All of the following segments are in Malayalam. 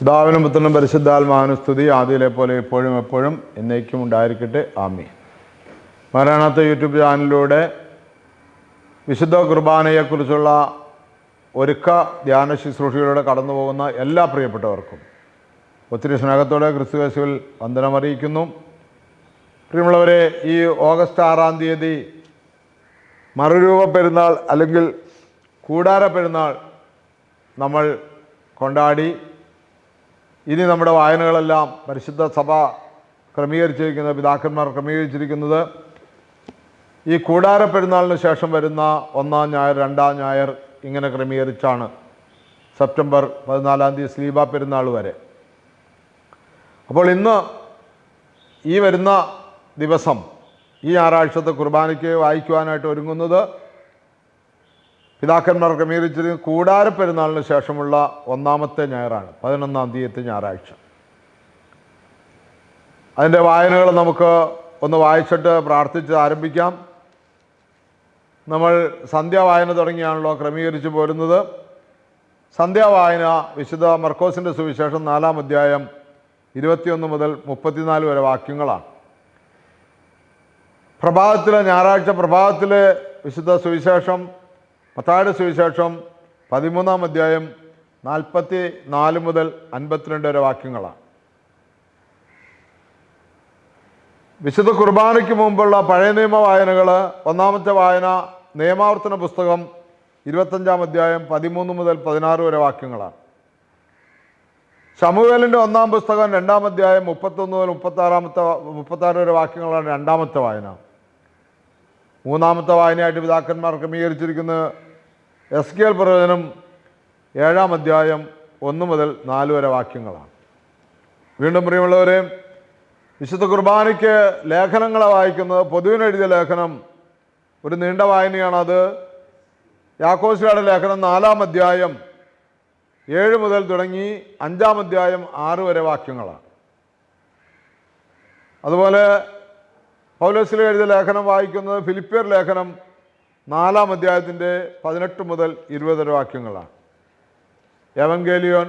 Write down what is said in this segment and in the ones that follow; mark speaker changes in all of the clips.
Speaker 1: പിതാവിനും പുത്രനും പരിശുദ്ധാത്മാവിനും സ്തുതി, ആദിയിലെ പോലെ ഇപ്പോഴും എപ്പോഴും എന്നേക്കും ഉണ്ടായിരിക്കട്ടെ. ആമീൻ. മാരാനാത്ത യൂട്യൂബ് ചാനലിലൂടെ വിശുദ്ധ കുർബാനയെക്കുറിച്ചുള്ള ഒരുക്ക ധ്യാന ശുശ്രൂഷയിലൂടെ കടന്നു പോകുന്ന എല്ലാ പ്രിയപ്പെട്ടവർക്കും ഒത്തിരി സ്നേഹത്തോടെ ക്രിസ്തുയേശുവിൽ വന്ദനമറിയിക്കുന്നു. പ്രിയമുള്ളവരെ, ഈ ഓഗസ്റ്റ് 6-ാം തീയതി മറുരൂപ പെരുന്നാൾ അല്ലെങ്കിൽ കൂടാര പെരുന്നാൾ നമ്മൾ കൊണ്ടാടി. ഇനി നമ്മുടെ വായനകളെല്ലാം പരിശുദ്ധ സഭ ക്രമീകരിച്ചിരിക്കുന്നത്, പിതാക്കന്മാർ ക്രമീകരിച്ചിരിക്കുന്നത് ഈ കൂടാര പെരുന്നാളിന് ശേഷം വരുന്ന 1-ാം ഞായർ, 2-ാം ഞായർ ഇങ്ങനെ ക്രമീകരിച്ചാണ്. സെപ്റ്റംബർ 14-ാം തീയതി സ്ലീബ പെരുന്നാൾ വരെ. അപ്പോൾ ഇന്ന് ഈ വരുന്ന ദിവസം ഈ ഞായറാഴ്ചത്തെ കുർബാനയ്ക്ക് വായിക്കുവാനായിട്ട് ഒരുങ്ങുന്നത് പിതാക്കന്മാർ ക്രമീകരിച്ചിരിക്കുന്ന കൂടാര പെരുന്നാളിന് ശേഷമുള്ള 1-ാമത്തെ ഞായറാണ്, 11-ാം തീയതി ഞായറാഴ്ച. അതിൻ്റെ വായനകൾ നമുക്ക് ഒന്ന് വായിച്ചിട്ട് പ്രാർത്ഥിച്ച് ആരംഭിക്കാം. നമ്മൾ സന്ധ്യാവായന തുടങ്ങിയാണല്ലോ ക്രമീകരിച്ച് പോരുന്നത്. സന്ധ്യാവായന വിശുദ്ധ മർക്കോസിൻ്റെ സുവിശേഷം 4-ാം അധ്യായം 21 മുതൽ 34 വരെ വാക്യങ്ങളാണ്. പ്രഭാതത്തിലെ ഞായറാഴ്ച പ്രഭാതത്തിലെ വിശുദ്ധ സുവിശേഷം മത്തായിയുടെ സുവിശേഷം 13-ാം അധ്യായം 44 മുതൽ 52 വരെ വാക്യങ്ങളാണ്. വിശുദ്ധ കുർബാനയ്ക്ക് മുമ്പുള്ള പഴയ നിയമ വായനകൾ. 1-ാമത്തെ വായന നിയമാവർത്തന പുസ്തകം 25-ാം അധ്യായം 13 മുതൽ 16 വരെ വാക്യങ്ങളാണ്. ശമൂവേലിൻ്റെ 1-ാം പുസ്തകം 2-ാം അധ്യായം 31 മുതൽ 36 വരെ വാക്യങ്ങളാണ് 2-ാമത്തെ വായന. 3-ാമത്തെ വായനയായിട്ട് പിതാക്കന്മാർ ക്രമീകരിച്ചിരിക്കുന്ന എസ്കേൽ പ്രവചനം 7-ാം അധ്യായം 1 മുതൽ 4 വരെ വാക്യങ്ങളാണ്. വീണ്ടും പ്രിയമുള്ളവരെ, വിശുദ്ധ കുർബാനയ്ക്ക് ലേഖനങ്ങളെ വായിക്കുന്നത് പൊതുവിനെഴുതിയ ലേഖനം ഒരു നീണ്ട വായനയാണത്. യാക്കോബുസ്ലീഹയുടെ ലേഖനം 4-ാം അധ്യായം 7 മുതൽ തുടങ്ങി 5-ാം അധ്യായം 6 വരെ വാക്യങ്ങളാണ്. അതുപോലെ പൗലോസ്ലീഹ എഴുതിയ ലേഖനം വായിക്കുന്നത് ഫിലിപ്പിയർ ലേഖനം 4-ാം അധ്യായത്തിൻ്റെ 18 മുതൽ 20 വരെ വാക്യങ്ങളാണ്. എവങ്കേലിയോൻ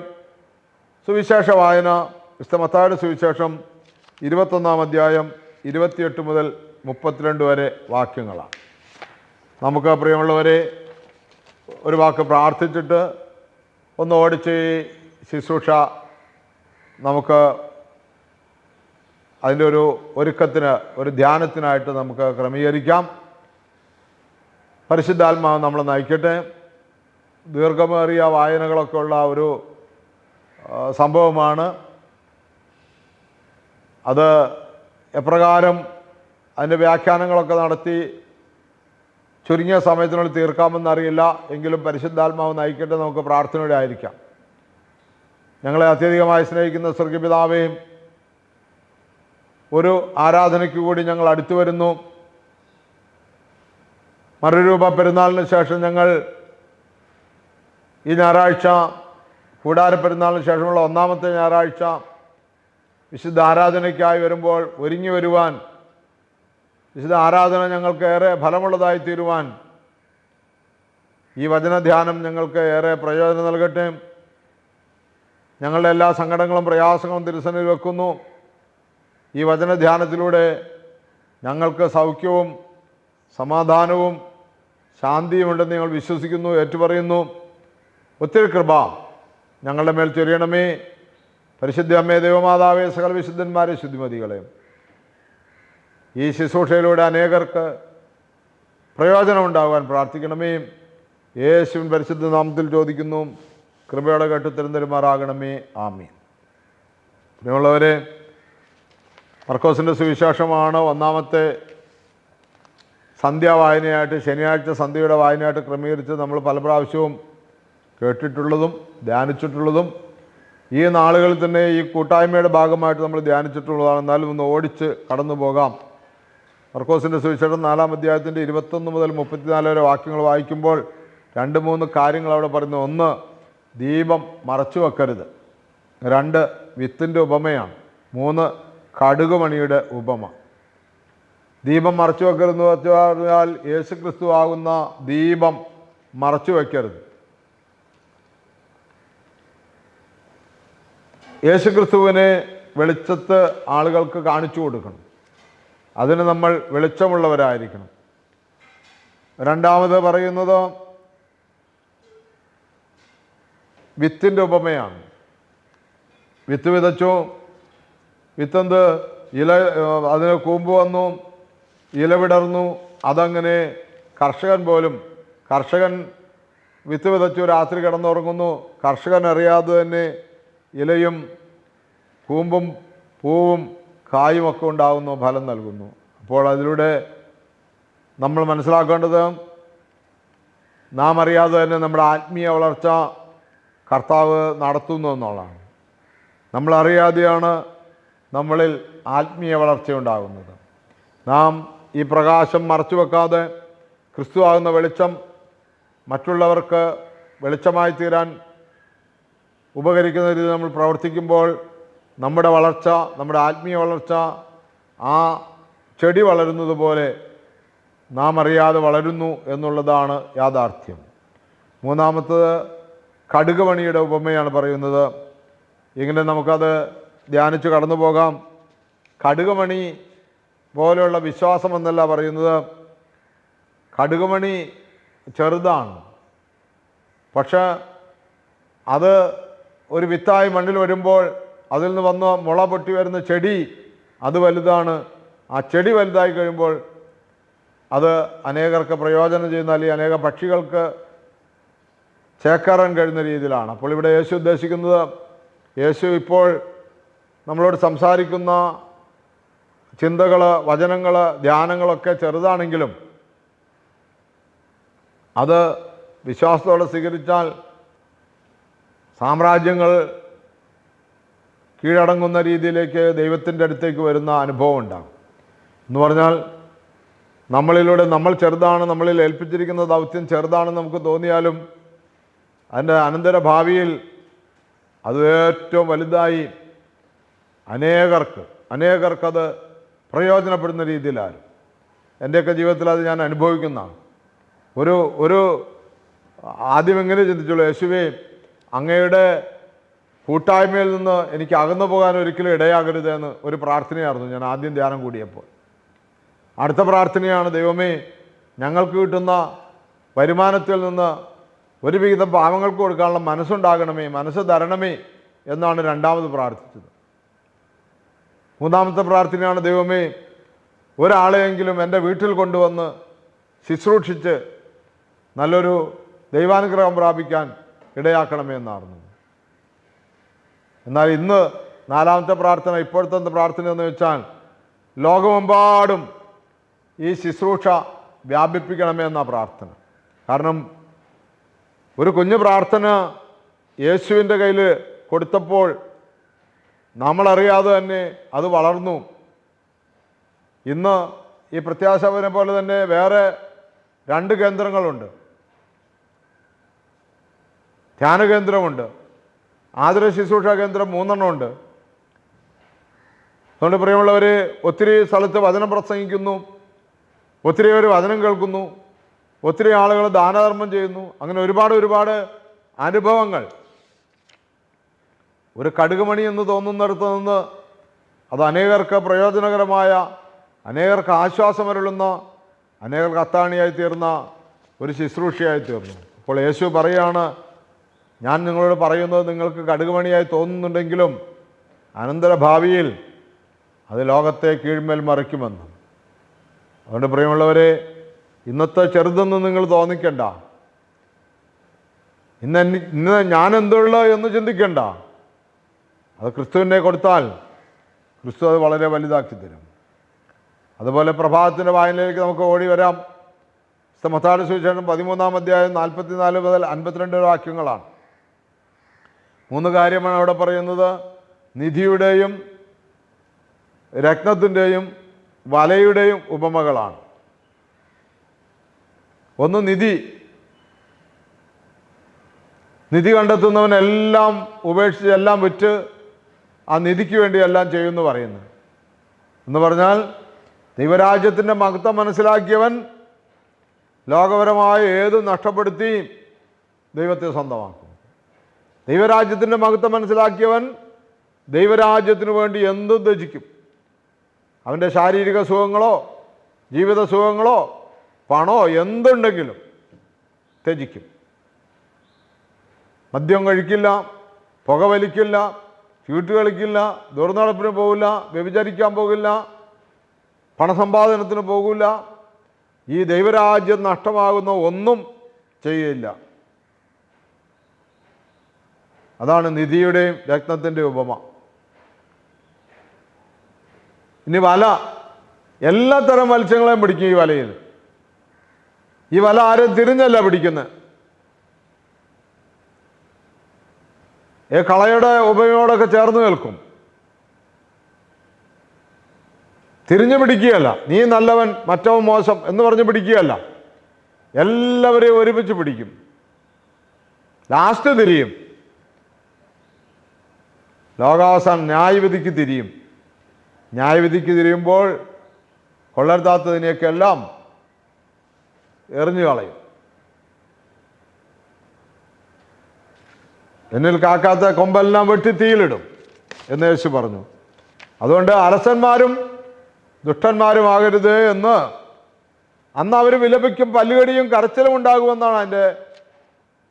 Speaker 1: സുവിശേഷ വായന വിശുദ്ധ മത്തായിയുടെ സുവിശേഷം 21-ാം അധ്യായം 28 മുതൽ 32 വരെ വാക്യങ്ങളാണ്. നമുക്ക് പ്രിയമുള്ളവരെ ഒരു വാക്ക് പ്രാർത്ഥിച്ചിട്ട് ഒന്ന് ഓടിച്ച് ഈ ശുശ്രൂഷ നമുക്ക് അതിൻ്റെ ഒരു ഒരുക്കത്തിന്, ഒരു ധ്യാനത്തിനായിട്ട് നമുക്ക് ക്രമീകരിക്കാം. പരിശുദ്ധാത്മാവ് നമ്മളെ നയിക്കട്ടെ. ദീർഘമേറിയ വായനകളൊക്കെ ഉള്ള ഒരു സംഭവമാണ്. അത് എപ്രകാരം അതിൻ്റെ വ്യാഖ്യാനങ്ങളൊക്കെ നടത്തി ചുരുങ്ങിയ സമയത്തിനുള്ളിൽ തീർക്കാമെന്നറിയില്ല. എങ്കിലും പരിശുദ്ധാത്മാവ് നയിക്കട്ടെ. നമുക്ക് പ്രാർത്ഥനയോടെ ആയിരിക്കാം. ഞങ്ങളെ അത്യധികമായി സ്നേഹിക്കുന്ന സ്വർഗ്ഗപിതാവേയും, ഒരു ആരാധനയ്ക്ക് കൂടി ഞങ്ങൾ അടുത്തു വരുന്നു. മറുരൂപ പെരുന്നാളിന് ശേഷം ഞങ്ങൾ ഈ ഞായറാഴ്ച കൂടാര പെരുന്നാളിന് ശേഷമുള്ള 1-ാമത്തെ ഞായറാഴ്ച വിശുദ്ധ ആരാധനയ്ക്കായി വരുമ്പോൾ ഒരുങ്ങി വരുവാൻ, വിശുദ്ധ ആരാധന ഞങ്ങൾക്ക് ഏറെ ഫലമുള്ളതായി തീരുവാൻ ഈ വചനധ്യാനം ഞങ്ങൾക്ക് ഏറെ പ്രയോജനം നൽകട്ടെ. ഞങ്ങളുടെ എല്ലാ സങ്കടങ്ങളും പ്രയാസങ്ങളും തിരുസന്നിധിയിൽ വെക്കുന്നു. ഈ വചനധ്യാനത്തിലൂടെ ഞങ്ങൾക്ക് സൗഖ്യവും സമാധാനവും ശാന്തിയും ഉണ്ടെന്ന് ഞങ്ങൾ വിശ്വസിക്കുന്നു, ഏറ്റുപറയുന്നു. ഒത്തിരി കൃപ ഞങ്ങളുടെ മേൽ ചൊരിയണമേ. പരിശുദ്ധ അമ്മേ, ദൈവമാതാവേ, സകല വിശുദ്ധന്മാരെ, ശുദ്ധിമതികളെ, ഈ ശുശ്രൂഷയിലൂടെ അനേകർക്ക് പ്രയോജനം ഉണ്ടാകുവാൻ പ്രാർത്ഥിക്കണമേ. യേശുവിൻ പരിശുദ്ധ നാമത്തിൽ ചോദിക്കുന്നു, കൃപയോടെ കേട്ട് തിരുന്തരുമാറാകണമേ. ആമീൻ. പ്രിയമുള്ളവരെ, മർക്കോസിൻ്റെ സുവിശേഷമാണ് 1-ാമത്തെ സന്ധ്യാവായനയായിട്ട്, ശനിയാഴ്ച സന്ധ്യയുടെ വായനയായിട്ട് ക്രമീകരിച്ച് നമ്മൾ പല പ്രാവശ്യവും കേട്ടിട്ടുള്ളതും ധ്യാനിച്ചിട്ടുള്ളതും ഈ നാളുകളിൽ തന്നെ ഈ കൂട്ടായ്മയുടെ ഭാഗമായിട്ട് നമ്മൾ ധ്യാനിച്ചിട്ടുള്ളതാണ്. എന്നാലും ഒന്ന് ഓടിച്ച് കടന്നു പോകാം. മർക്കോസിൻ്റെ സുവിശേഷം 4-ാം അധ്യായത്തിൻ്റെ 21 മുതൽ 34 വരെ വാക്യങ്ങൾ വായിക്കുമ്പോൾ 2-3 കാര്യങ്ങൾ അവിടെ പറയുന്നു. 1, ദീപം മറച്ചു വെക്കരുത്. 2, വിത്തിൻ്റെ ഉപമയാണ്. 3, കടുകുമണിയുടെ ഉപമ. ദീപം മറച്ചു വെക്കരുതെന്ന് പറഞ്ഞാൽ യേശുക്രിസ്തു ആകുന്ന ദീപം മറച്ചു വയ്ക്കരുത്. യേശുക്രിസ്തുവിനെ വെളിച്ചത്ത് ആളുകൾക്ക് കാണിച്ചു കൊടുക്കണം. അതിന് നമ്മൾ വെളിച്ചമുള്ളവരായിരിക്കണം. രണ്ടാമത് പറയുന്നത് വിത്തിൻ്റെ ഉപമയാണ്. വിത്ത് വിതച്ചു, വിത്തെന്ത് ഇല, അതിന് കൂമ്പ് വന്നു, ഇല വിടർന്നു. അതങ്ങനെ കർഷകൻ വിത്ത് വിതച്ചു, രാത്രി കിടന്നുറങ്ങുന്നു. കർഷകൻ അറിയാതെ തന്നെ ഇലയും കൂമ്പും പൂവും കായുമൊക്കെ ഉണ്ടാകുന്നു, ഫലം നൽകുന്നു. അപ്പോൾ അതിലൂടെ നമ്മൾ മനസ്സിലാക്കേണ്ടത് നാം അറിയാതെ തന്നെ നമ്മുടെ ആത്മീയ വളർച്ച കർത്താവ് നടത്തുന്നു എന്നുള്ളതാണ്. നമ്മളറിയാതെയാണ് നമ്മളിൽ ആത്മീയ വളർച്ചയുണ്ടാകുന്നത്. നാം ഈ പ്രകാശം മറച്ചു വെക്കാതെ ക്രിസ്തു ആകുന്ന വെളിച്ചം മറ്റുള്ളവർക്ക് വെളിച്ചമായി തീരാൻ ഉപകരിക്കുന്ന രീതിയിൽ നമ്മൾ പ്രവർത്തിക്കുമ്പോൾ നമ്മുടെ വളർച്ച, നമ്മുടെ ആത്മീയ വളർച്ച ആ ചെടി വളരുന്നത് പോലെ നാം അറിയാതെ വളരുന്നു എന്നുള്ളതാണ് യാഥാർത്ഥ്യം. മൂന്നാമത്തത് കടുകുമണിയുടെ ഉപമയാണ് പറയുന്നത്. ഇങ്ങനെ നമുക്കത് ധ്യാനിച്ച് കടന്നു പോകാം. കടുകുമണി പോലെയുള്ള വിശ്വാസം എന്നല്ല പറയുന്നത്. കടുകുമണി ചെറുതാണ്, പക്ഷെ അത് ഒരു വിത്തായി മണ്ണിൽ വരുമ്പോൾ അതിൽ നിന്ന് വന്ന് മുള പൊട്ടി വരുന്ന ചെടി അത് വലുതാണ്. ആ ചെടി വലുതായി കഴിയുമ്പോൾ അത് അനേകർക്ക് പ്രയോജനം ചെയ്യുന്ന, അല്ലെങ്കിൽ അനേക പക്ഷികൾക്ക് ചേക്കേറാൻ കഴിയുന്ന രീതിയിലാണ്. അപ്പോൾ ഇവിടെ യേശു ഉദ്ദേശിക്കുന്നത്, യേശു ഇപ്പോൾ നമ്മളോട് സംസാരിക്കുന്ന ചിന്തകൾ, വചനങ്ങൾ, ധ്യാനങ്ങളൊക്കെ ചെറുതാണെങ്കിലും അത് വിശ്വാസത്തോടെ സ്വീകരിച്ചാൽ സാമ്രാജ്യങ്ങൾ കീഴടങ്ങുന്ന രീതിയിലേക്ക് ദൈവത്തിൻ്റെ അടുത്തേക്ക് വരുന്ന അനുഭവം ഉണ്ടാകും. എന്ന് പറഞ്ഞാൽ നമ്മളിലൂടെ നമ്മൾ ചെറുതാണ്, നമ്മളിൽ ഏൽപ്പിച്ചിരിക്കുന്ന ദൗത്യം ചെറുതാണെന്ന് നമുക്ക് തോന്നിയാലും അതിൻ്റെ അനന്തര ഭാവിയിൽ അത് ഏറ്റവും വലുതായി അനേകർക്കത് പ്രയോജനപ്പെടുന്ന രീതിയിലാണ്. എൻ്റെയൊക്കെ ജീവിതത്തിൽ അത് ഞാൻ അനുഭവിക്കുന്നതാണ്. ഒരു ആദ്യം എങ്ങനെ ചിന്തിച്ചുള്ളൂ, യേശുവേ അങ്ങയുടെ കൂട്ടായ്മയിൽ നിന്ന് എനിക്ക് അകന്നു പോകാൻ ഒരിക്കലും ഇടയാകരുത് എന്ന് ഒരു പ്രാർത്ഥനയായിരുന്നു ഞാൻ ആദ്യം ധ്യാനം കൂടിയപ്പോൾ. അടുത്ത പ്രാർത്ഥനയാണ്, ദൈവമേ ഞങ്ങൾക്ക് കിട്ടുന്ന വരുമാനത്തിൽ നിന്ന് ഒരു വിഹിതം പാവങ്ങൾക്ക് കൊടുക്കാനുള്ള മനസ്സുണ്ടാകണമേ, മനസ്സ് തരണമേ എന്നാണ് രണ്ടാമത് പ്രാർത്ഥിച്ചത്. മൂന്നാമത്തെ പ്രാർത്ഥനയാണ്, ദൈവമേ ഒരാളെയെങ്കിലും എൻ്റെ വീട്ടിൽ കൊണ്ടുവന്ന് ശുശ്രൂഷിച്ച് നല്ലൊരു ദൈവാനുഗ്രഹം പ്രാപിക്കാൻ ഇടയാക്കണമേ എന്നായിരുന്നു. എന്നാൽ ഇന്ന് നാലാമത്തെ പ്രാർത്ഥന, ഇപ്പോഴത്തെ പ്രാർത്ഥന എന്ന് വെച്ചാൽ ലോകമെമ്പാടും ഈ ശുശ്രൂഷ വ്യാപിപ്പിക്കണമേ എന്ന പ്രാർത്ഥന. കാരണം ഒരു കുഞ്ഞു പ്രാർത്ഥന യേശുവിൻ്റെ കയ്യിൽ കൊടുത്തപ്പോൾ നമ്മളറിയാതെ തന്നെ അത് വളർന്നു. ഇന്ന് ഈ പ്രത്യാശാഭവനെ പോലെ തന്നെ വേറെ 2 കേന്ദ്രങ്ങളുണ്ട്. ധ്യാന കേന്ദ്രമുണ്ട്, ആതുര ശുശ്രൂഷ കേന്ദ്രം 3 ഉണ്ട്. അതുകൊണ്ട് പ്രിയമുള്ളവർ, ഒത്തിരി സ്ഥലത്ത് വചനം പ്രസംഗിക്കുന്നു, ഒത്തിരി പേര് വചനം കേൾക്കുന്നു, ഒത്തിരി ആളുകൾ ദാനധർമ്മം ചെയ്യുന്നു. അങ്ങനെ ഒരുപാട് അനുഭവങ്ങൾ ഒരു കടുകുമണി എന്ന് തോന്നുന്നിടത്ത് നിന്ന് അത് അനേകർക്ക് പ്രയോജനകരമായ, അനേകർക്ക് ആശ്വാസമരുളുന്ന, അനേകർക്ക് അത്താണിയായി തീർന്ന ഒരു ശുശ്രൂഷയായി തീർന്നു. അപ്പോൾ യേശു പറയുകയാണ്, ഞാൻ നിങ്ങളോട് പറയുന്നത് നിങ്ങൾക്ക് കടുകുമണിയായി തോന്നുന്നുണ്ടെങ്കിലും അനന്തര ഭാവിയിൽ അത് ലോകത്തെ കീഴ്മേൽ മറിക്കുമെന്ന്. അതുകൊണ്ട് പ്രിയമുള്ളവരെ, ഇന്നത്തെ ചെറുതെന്ന് നിങ്ങൾ തോന്നിക്കണ്ട. ഇന്ന് ഞാൻ എന്തുള്ളൂ എന്ന് ചിന്തിക്കണ്ട. അത് ക്രിസ്തുവിനെ കൊടുത്താൽ ക്രിസ്തു അത് വളരെ വലുതാക്കി തരും. അതുപോലെ പ്രഭാതത്തിൻ്റെ വായനയിലേക്ക് നമുക്ക് ഓടി വരാം. മത്തായിയുടെ സുവിശേഷം 13-ാം അധ്യായം 44 മുതൽ 52 വാക്യങ്ങളാണ്. 3 കാര്യമാണ് അവിടെ പറയുന്നത്. നിധിയുടെയും രത്നത്തിൻ്റെയും വലയുടെയും ഉപമകളാണ്. ഒന്ന് നിധി കണ്ടെത്തുന്നവനെല്ലാം ഉപേക്ഷിച്ച് എല്ലാം വിറ്റ് ആ നിധിക്ക് വേണ്ടി എല്ലാം ചെയ്യുമെന്ന് പറയുന്നു. എന്ന് പറഞ്ഞാൽ ദൈവരാജ്യത്തിൻ്റെ മഹത്വം മനസ്സിലാക്കിയവൻ ലോകപരമായ ഏതും നഷ്ടപ്പെടുത്തി ദൈവത്തെ സ്വന്തമാക്കും. ദൈവരാജ്യത്തിൻ്റെ മഹത്വം മനസ്സിലാക്കിയവൻ ദൈവരാജ്യത്തിനു വേണ്ടി എന്തും ത്യജിക്കും. അവൻ്റെ ശാരീരിക സുഖങ്ങളോ ജീവിത സുഖങ്ങളോ പണമോ എന്തുണ്ടെങ്കിലും ത്യജിക്കും. മദ്യം കഴിക്കില്ല, പുകവലിക്കില്ല, ചീട്ട് കളിക്കില്ല, ദുർനടപ്പിന് പോകില്ല, വ്യഭിചരിക്കാൻ പോകില്ല, പണസമ്പാദനത്തിന് പോകില്ല. ഈ ദൈവരാജ്യം നഷ്ടമാകുന്ന ഒന്നും ചെയ്യില്ല. അതാണ് നിധിയുടെയും രത്നത്തിൻ്റെയും ഉപമ. ഇനി വല, എല്ലാത്തരം മത്സ്യങ്ങളെയും പിടിക്കും ഈ വലയിൽ. ഈ വല ആരും തിരിഞ്ഞല്ല പിടിക്കുന്നത്. കളയുടെ ഉപമയോടൊക്കെ ചേർന്ന് നിൽക്കും. തിരിഞ്ഞു പിടിക്കുകയല്ല, നീ നല്ലവൻ മറ്റവൻ മോശം എന്ന് പറഞ്ഞ് പിടിക്കുകയല്ല, എല്ലാവരെയും ഒരുമിച്ച് പിടിക്കും. ലാസ്റ്റ് തിരിയും. ലോകാവസാനം ന്യായവിധിക്ക് തിരിയും. ന്യായവിധിക്ക് തിരിയുമ്പോൾ കൊള്ളരുതാത്തതിനെയൊക്കെ എല്ലാം എറിഞ്ഞു കളയും. എന്നിൽ കാക്കാത്ത കൊമ്പെല്ലാം വെട്ടി തീയിലിടും എന്ന് യേശു പറഞ്ഞു. അതുകൊണ്ട് അലസന്മാരും ദുഷ്ടന്മാരുമാകരുത് എന്ന് അന്ന് അവർ വിലപിക്കും, പല്ലുകടിയും കരച്ചിലും ഉണ്ടാകുമെന്നാണ് അതിൻ്റെ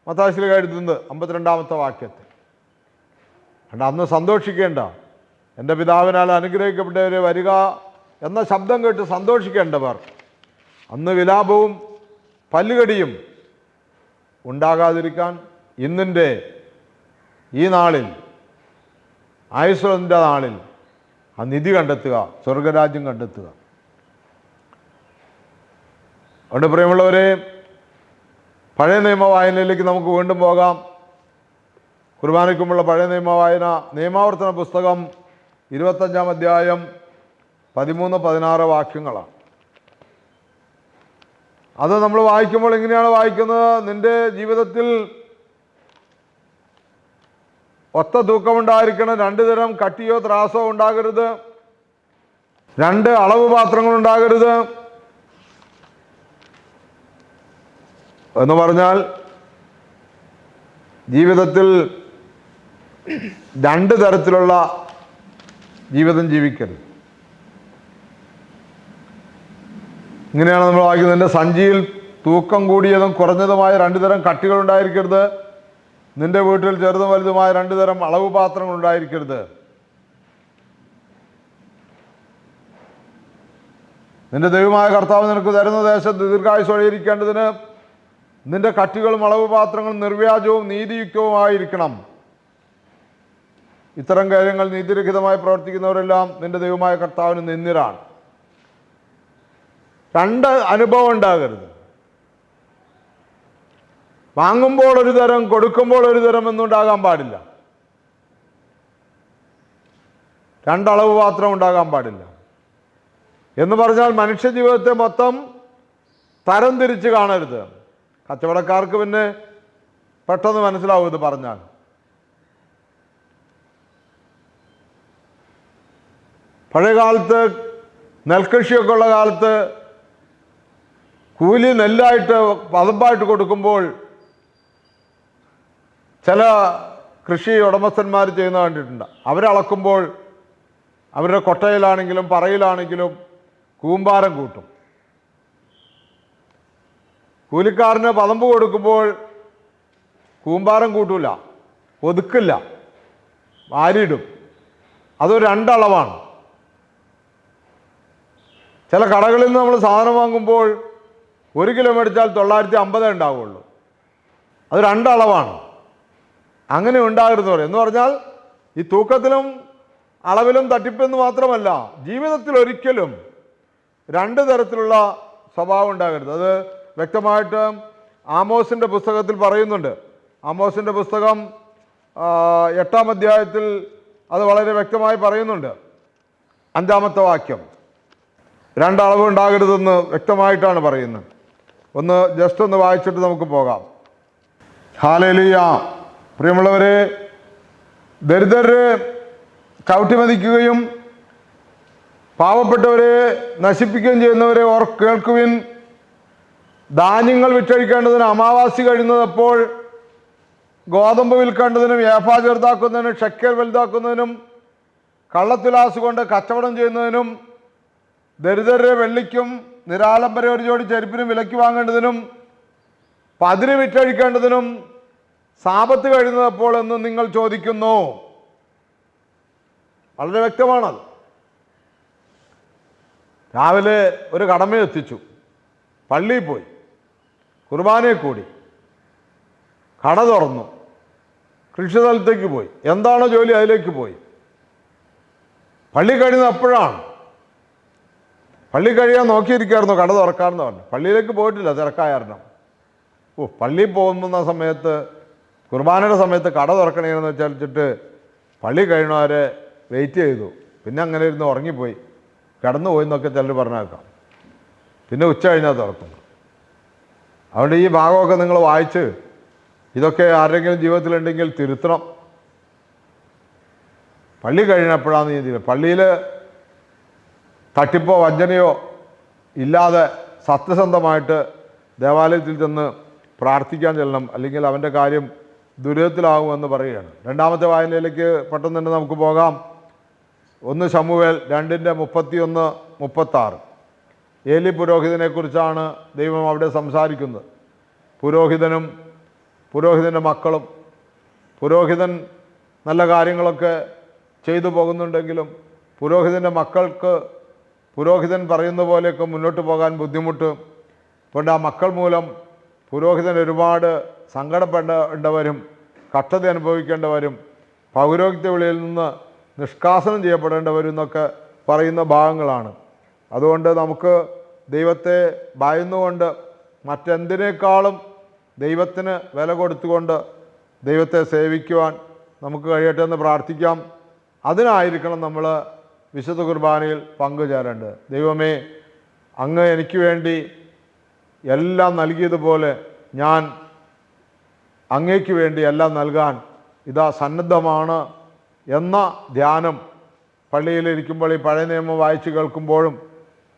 Speaker 1: മത്തായി എഴുതുന്നത് 52-ാമത്തെ വാക്യത്തിൽ. അതുകൊണ്ട് അന്ന് സന്തോഷിക്കേണ്ട, എൻ്റെ പിതാവിനാൽ അനുഗ്രഹിക്കപ്പെട്ടവർ വരിക എന്ന ശബ്ദം കേട്ട് സന്തോഷിക്കേണ്ടവർ അന്ന് വിലാപവും പല്ലുകടിയും ഉണ്ടാകാതിരിക്കാൻ ഇന്നിൻ്റെ ഈ നാളിൽ, ആയുസ്സിൻ്റെ നാളിൽ ആ നിധി കണ്ടെത്തുക, സ്വർഗരാജ്യം കണ്ടെത്തുക. അതുകൊണ്ട് പ്രിയമുള്ളവരെ, പഴയ നിയമ വായനയിലേക്ക് നമുക്ക് വീണ്ടും പോകാം. കുർബാനയ്ക്കുമുള്ള പഴയ നിയമ വായന നിയമാവർത്തന പുസ്തകം 25-ാം അധ്യായം 13-16 വാക്യങ്ങളാണ്. അത് നമ്മൾ വായിക്കുമ്പോൾ എങ്ങനെയാണ് വായിക്കുന്നത്? നിൻ്റെ ജീവിതത്തിൽ ഒത്ത തൂക്കമുണ്ടായിരിക്കണം, 2 തരം കട്ടിയോ ത്രാസോ ഉണ്ടാകരുത്, 2 അളവ് പാത്രങ്ങളുണ്ടാകരുത് എന്ന് പറഞ്ഞാൽ ജീവിതത്തിൽ 2 തരത്തിലുള്ള ജീവിതം ജീവിക്കരുത്. ഇങ്ങനെയാണ് നമ്മൾ വായിക്കുന്നത്. നിൻ്റെ സഞ്ചിയിൽ തൂക്കം കൂടിയതും കുറഞ്ഞതുമായ 2 തരം കട്ടികൾ ഉണ്ടായിരിക്കരുത്. നിന്റെ വീട്ടിൽ ചെറുതും വലുതുമായ 2 തരം അളവ് പാത്രങ്ങൾ ഉണ്ടായിരിക്കരുത്. നിന്റെ ദൈവമായ കർത്താവ് നിനക്ക് തരുന്ന ദേശത്ത് ദീർഘായുസ്സോടെയിരിക്കേണ്ടതിന് നിന്റെ കട്ടികളും അളവ് പാത്രങ്ങളും നിർവ്യാജവും നീതിയുക്തവുമായിരിക്കണം. ഇത്തരം കാര്യങ്ങൾ നീതിരഹിതമായി പ്രവർത്തിക്കുന്നവരെല്ലാം നിന്റെ ദൈവമായ കർത്താവിന് നിന്ദ്യരാണ്. 2 അനുഭവം ഉണ്ടാകരുത്. വാങ്ങുമ്പോൾ ഒരു തരം, കൊടുക്കുമ്പോൾ ഒരു തരം എന്നുണ്ടാകാൻ പാടില്ല. 2 അളവ് പാത്രം ഉണ്ടാകാൻ പാടില്ല. എന്ന് പറഞ്ഞാൽ മനുഷ്യ ജീവിതത്തെ മൊത്തം തരം തിരിച്ച് കാണരുത്. കച്ചവടക്കാർക്ക് പിന്നെ പെട്ടെന്ന് മനസ്സിലാവും ഇത് പറഞ്ഞാൽ. പഴയ കാലത്ത് നെൽകൃഷിയൊക്കെ ഉള്ള കാലത്ത് കൂലി നെല്ലായിട്ട് പതമ്പായിട്ട് കൊടുക്കുമ്പോൾ ചില കൃഷി ഉടമസ്ഥന്മാർ ചെയ്യുന്ന കണ്ടിട്ടുണ്ട്. അവരളക്കുമ്പോൾ അവരുടെ കൊട്ടയിലാണെങ്കിലും പറയിലാണെങ്കിലും കൂമ്പാരം കൂട്ടും. കൂലിക്കാരന് പതമ്പ് കൊടുക്കുമ്പോൾ കൂമ്പാരം കൂട്ടൂല, ഒതുക്കില്ല, വാരിയിടും. അതൊരു 2 അളവാണ്. ചില കടകളിൽ നിന്ന് നമ്മൾ സാധനം വാങ്ങുമ്പോൾ 1 കിലോ മേടിച്ചാൽ 950 ഉണ്ടാവുള്ളൂ. അത് 2 അളവാണ്. അങ്ങനെ ഉണ്ടാകരുതെന്ന് പറയും. എന്ന് പറഞ്ഞാൽ ഈ തൂക്കത്തിലും അളവിലും തട്ടിപ്പെന്ന് മാത്രമല്ല, ജീവിതത്തിൽ ഒരിക്കലും 2 തരത്തിലുള്ള സ്വഭാവം ഉണ്ടാകരുത്. അത് വ്യക്തമായിട്ട് ആമോസിൻ്റെ പുസ്തകത്തിൽ പറയുന്നുണ്ട്. ആമോസിൻ്റെ പുസ്തകം 8-ാം അധ്യായത്തിൽ അത് വളരെ വ്യക്തമായി പറയുന്നുണ്ട്. 5-ാമത്തെ വാക്യം 2 അളവ് ഉണ്ടാകരുതെന്ന് വ്യക്തമായിട്ടാണ് പറയുന്നത്. ജസ്റ്റ് ഒന്ന് വായിച്ചിട്ട് നമുക്ക് പോകാം. ഹല്ലേലൂയ. പ്രിയമുള്ളവരെ, ദരിദ്രരെ ചവിട്ടിമതിക്കുകയും പാവപ്പെട്ടവരെ നശിപ്പിക്കുകയും ചെയ്യുന്നവരെ കേൾക്കുവിൻ. ധാന്യങ്ങൾ വിറ്റഴിക്കേണ്ടതിന് അമാവാസി കഴിയുന്നതപ്പോൾ ഗോതമ്പ് വിൽക്കേണ്ടതിനും ഏഫാ ചെറുതാക്കുന്നതിനും ഷെക്കേൽ വലുതാക്കുന്നതിനും കള്ളത്തുലാസ് കൊണ്ട് കച്ചവടം ചെയ്യുന്നതിനും, ദരിദ്രരെ വെള്ളിക്കും നിരാലംബരെ ഒരു ജോഡി ചെരുപ്പിനും വിലയ്ക്ക് വാങ്ങേണ്ടതിനും, പതിര് വിറ്റഴിക്കേണ്ടതിനും സാപത്ത് കഴിയുന്നപ്പോൾ എന്ന് നിങ്ങൾ ചോദിക്കുന്നു. വളരെ വ്യക്തമാണത്. രാവിലെ ഒരു കടമയെത്തിച്ചു, പള്ളിയിൽ പോയി, കുർബാനയിൽ കൂടി, കട തുറന്നു, കൃഷിസ്ഥലത്തേക്ക് പോയി, എന്താണോ ജോലി അതിലേക്ക് പോയി. പള്ളി കഴിയുന്നത് എപ്പോഴാണ്? പള്ളി കഴിയാൻ നോക്കിയിരിക്കായിരുന്നു, കട തുറക്കാമെന്ന് പറഞ്ഞു. പള്ളിയിലേക്ക് പോയിട്ടില്ല, തിരക്കായ കാരണം. പള്ളിയിൽ പോകുന്ന സമയത്ത്, കുർബാനയുടെ സമയത്ത് കട തുറക്കണേന്ന് വെച്ചിട്ട് പള്ളി കഴിയണവരെ വെയിറ്റ് ചെയ്തു. പിന്നെ അങ്ങനെ ഇരുന്ന് ഉറങ്ങിപ്പോയി, കിടന്നു പോയി എന്നൊക്കെ ചിലർ പറഞ്ഞേക്കാം. പിന്നെ ഉച്ച കഴിഞ്ഞാൽ തുറക്കുന്നു. അതുകൊണ്ട് ഈ ഭാഗമൊക്കെ നിങ്ങൾ വായിച്ച് ഇതൊക്കെ ആരുടെങ്കിലും ജീവിതത്തിലുണ്ടെങ്കിൽ തിരുത്തണം. പള്ളി കഴിഞ്ഞപ്പോഴാണ് നീ പള്ളിയിൽ തട്ടിപ്പോ വഞ്ചനയോ ഇല്ലാതെ സത്യസന്ധമായിട്ട് ദേവാലയത്തിൽ ചെന്ന് പ്രാർത്ഥിക്കാൻ ചെല്ലണം, അല്ലെങ്കിൽ അവൻ്റെ കാര്യം ദുരിതത്തിലാകുമെന്ന് പറയുകയാണ്. രണ്ടാമത്തെ വായനയിലേക്ക് പെട്ടെന്ന് തന്നെ നമുക്ക് പോകാം. 1 ശമൂവേൽ 2:31-36. ഏലി പുരോഹിതനെക്കുറിച്ചാണ് ദൈവം അവിടെ സംസാരിക്കുന്നത്. പുരോഹിതനും പുരോഹിതൻ്റെ മക്കളും. പുരോഹിതൻ നല്ല കാര്യങ്ങളൊക്കെ ചെയ്തു പോകുന്നുണ്ടെങ്കിലും പുരോഹിതൻ്റെ മക്കൾക്ക് പുരോഹിതൻ പറയുന്ന പോലെയൊക്കെ മുന്നോട്ട് പോകാൻ ബുദ്ധിമുട്ട്. അതുകൊണ്ട് ആ മക്കൾ മൂലം പുരോഹിതൻ ഒരുപാട് സങ്കടപ്പെടേണ്ടവരും കഷ്ടത അനുഭവിക്കേണ്ടവരും പൗരോഹിത്യ വിളിയിൽ നിന്ന് നിഷ്കാസനം ചെയ്യപ്പെടേണ്ടവരും എന്നൊക്കെ പറയുന്ന ഭാഗങ്ങളാണ്. അതുകൊണ്ട് നമുക്ക് ദൈവത്തെ ഭയന്നുകൊണ്ട് മറ്റെന്തിനേക്കാളും ദൈവത്തിന് വില കൊടുത്തുകൊണ്ട് ദൈവത്തെ സേവിക്കുവാൻ നമുക്ക് കഴിയട്ടെ എന്ന് പ്രാർത്ഥിക്കാം. അതിനായിരിക്കണം നമ്മൾ വിശുദ്ധ കുർബാനയിൽ പങ്കുചേരേണ്ടത്. ദൈവമേ, അങ്ങ് എനിക്ക് വേണ്ടി എല്ലാം നൽകിയതുപോലെ ഞാൻ അങ്ങേക്ക് വേണ്ടി എല്ലാം നൽകാൻ ഇതാ സന്നദ്ധമാണ് എന്ന ധ്യാനം പള്ളിയിലിരിക്കുമ്പോൾ, ഈ പഴയ നിയമം വായിച്ച് കേൾക്കുമ്പോഴും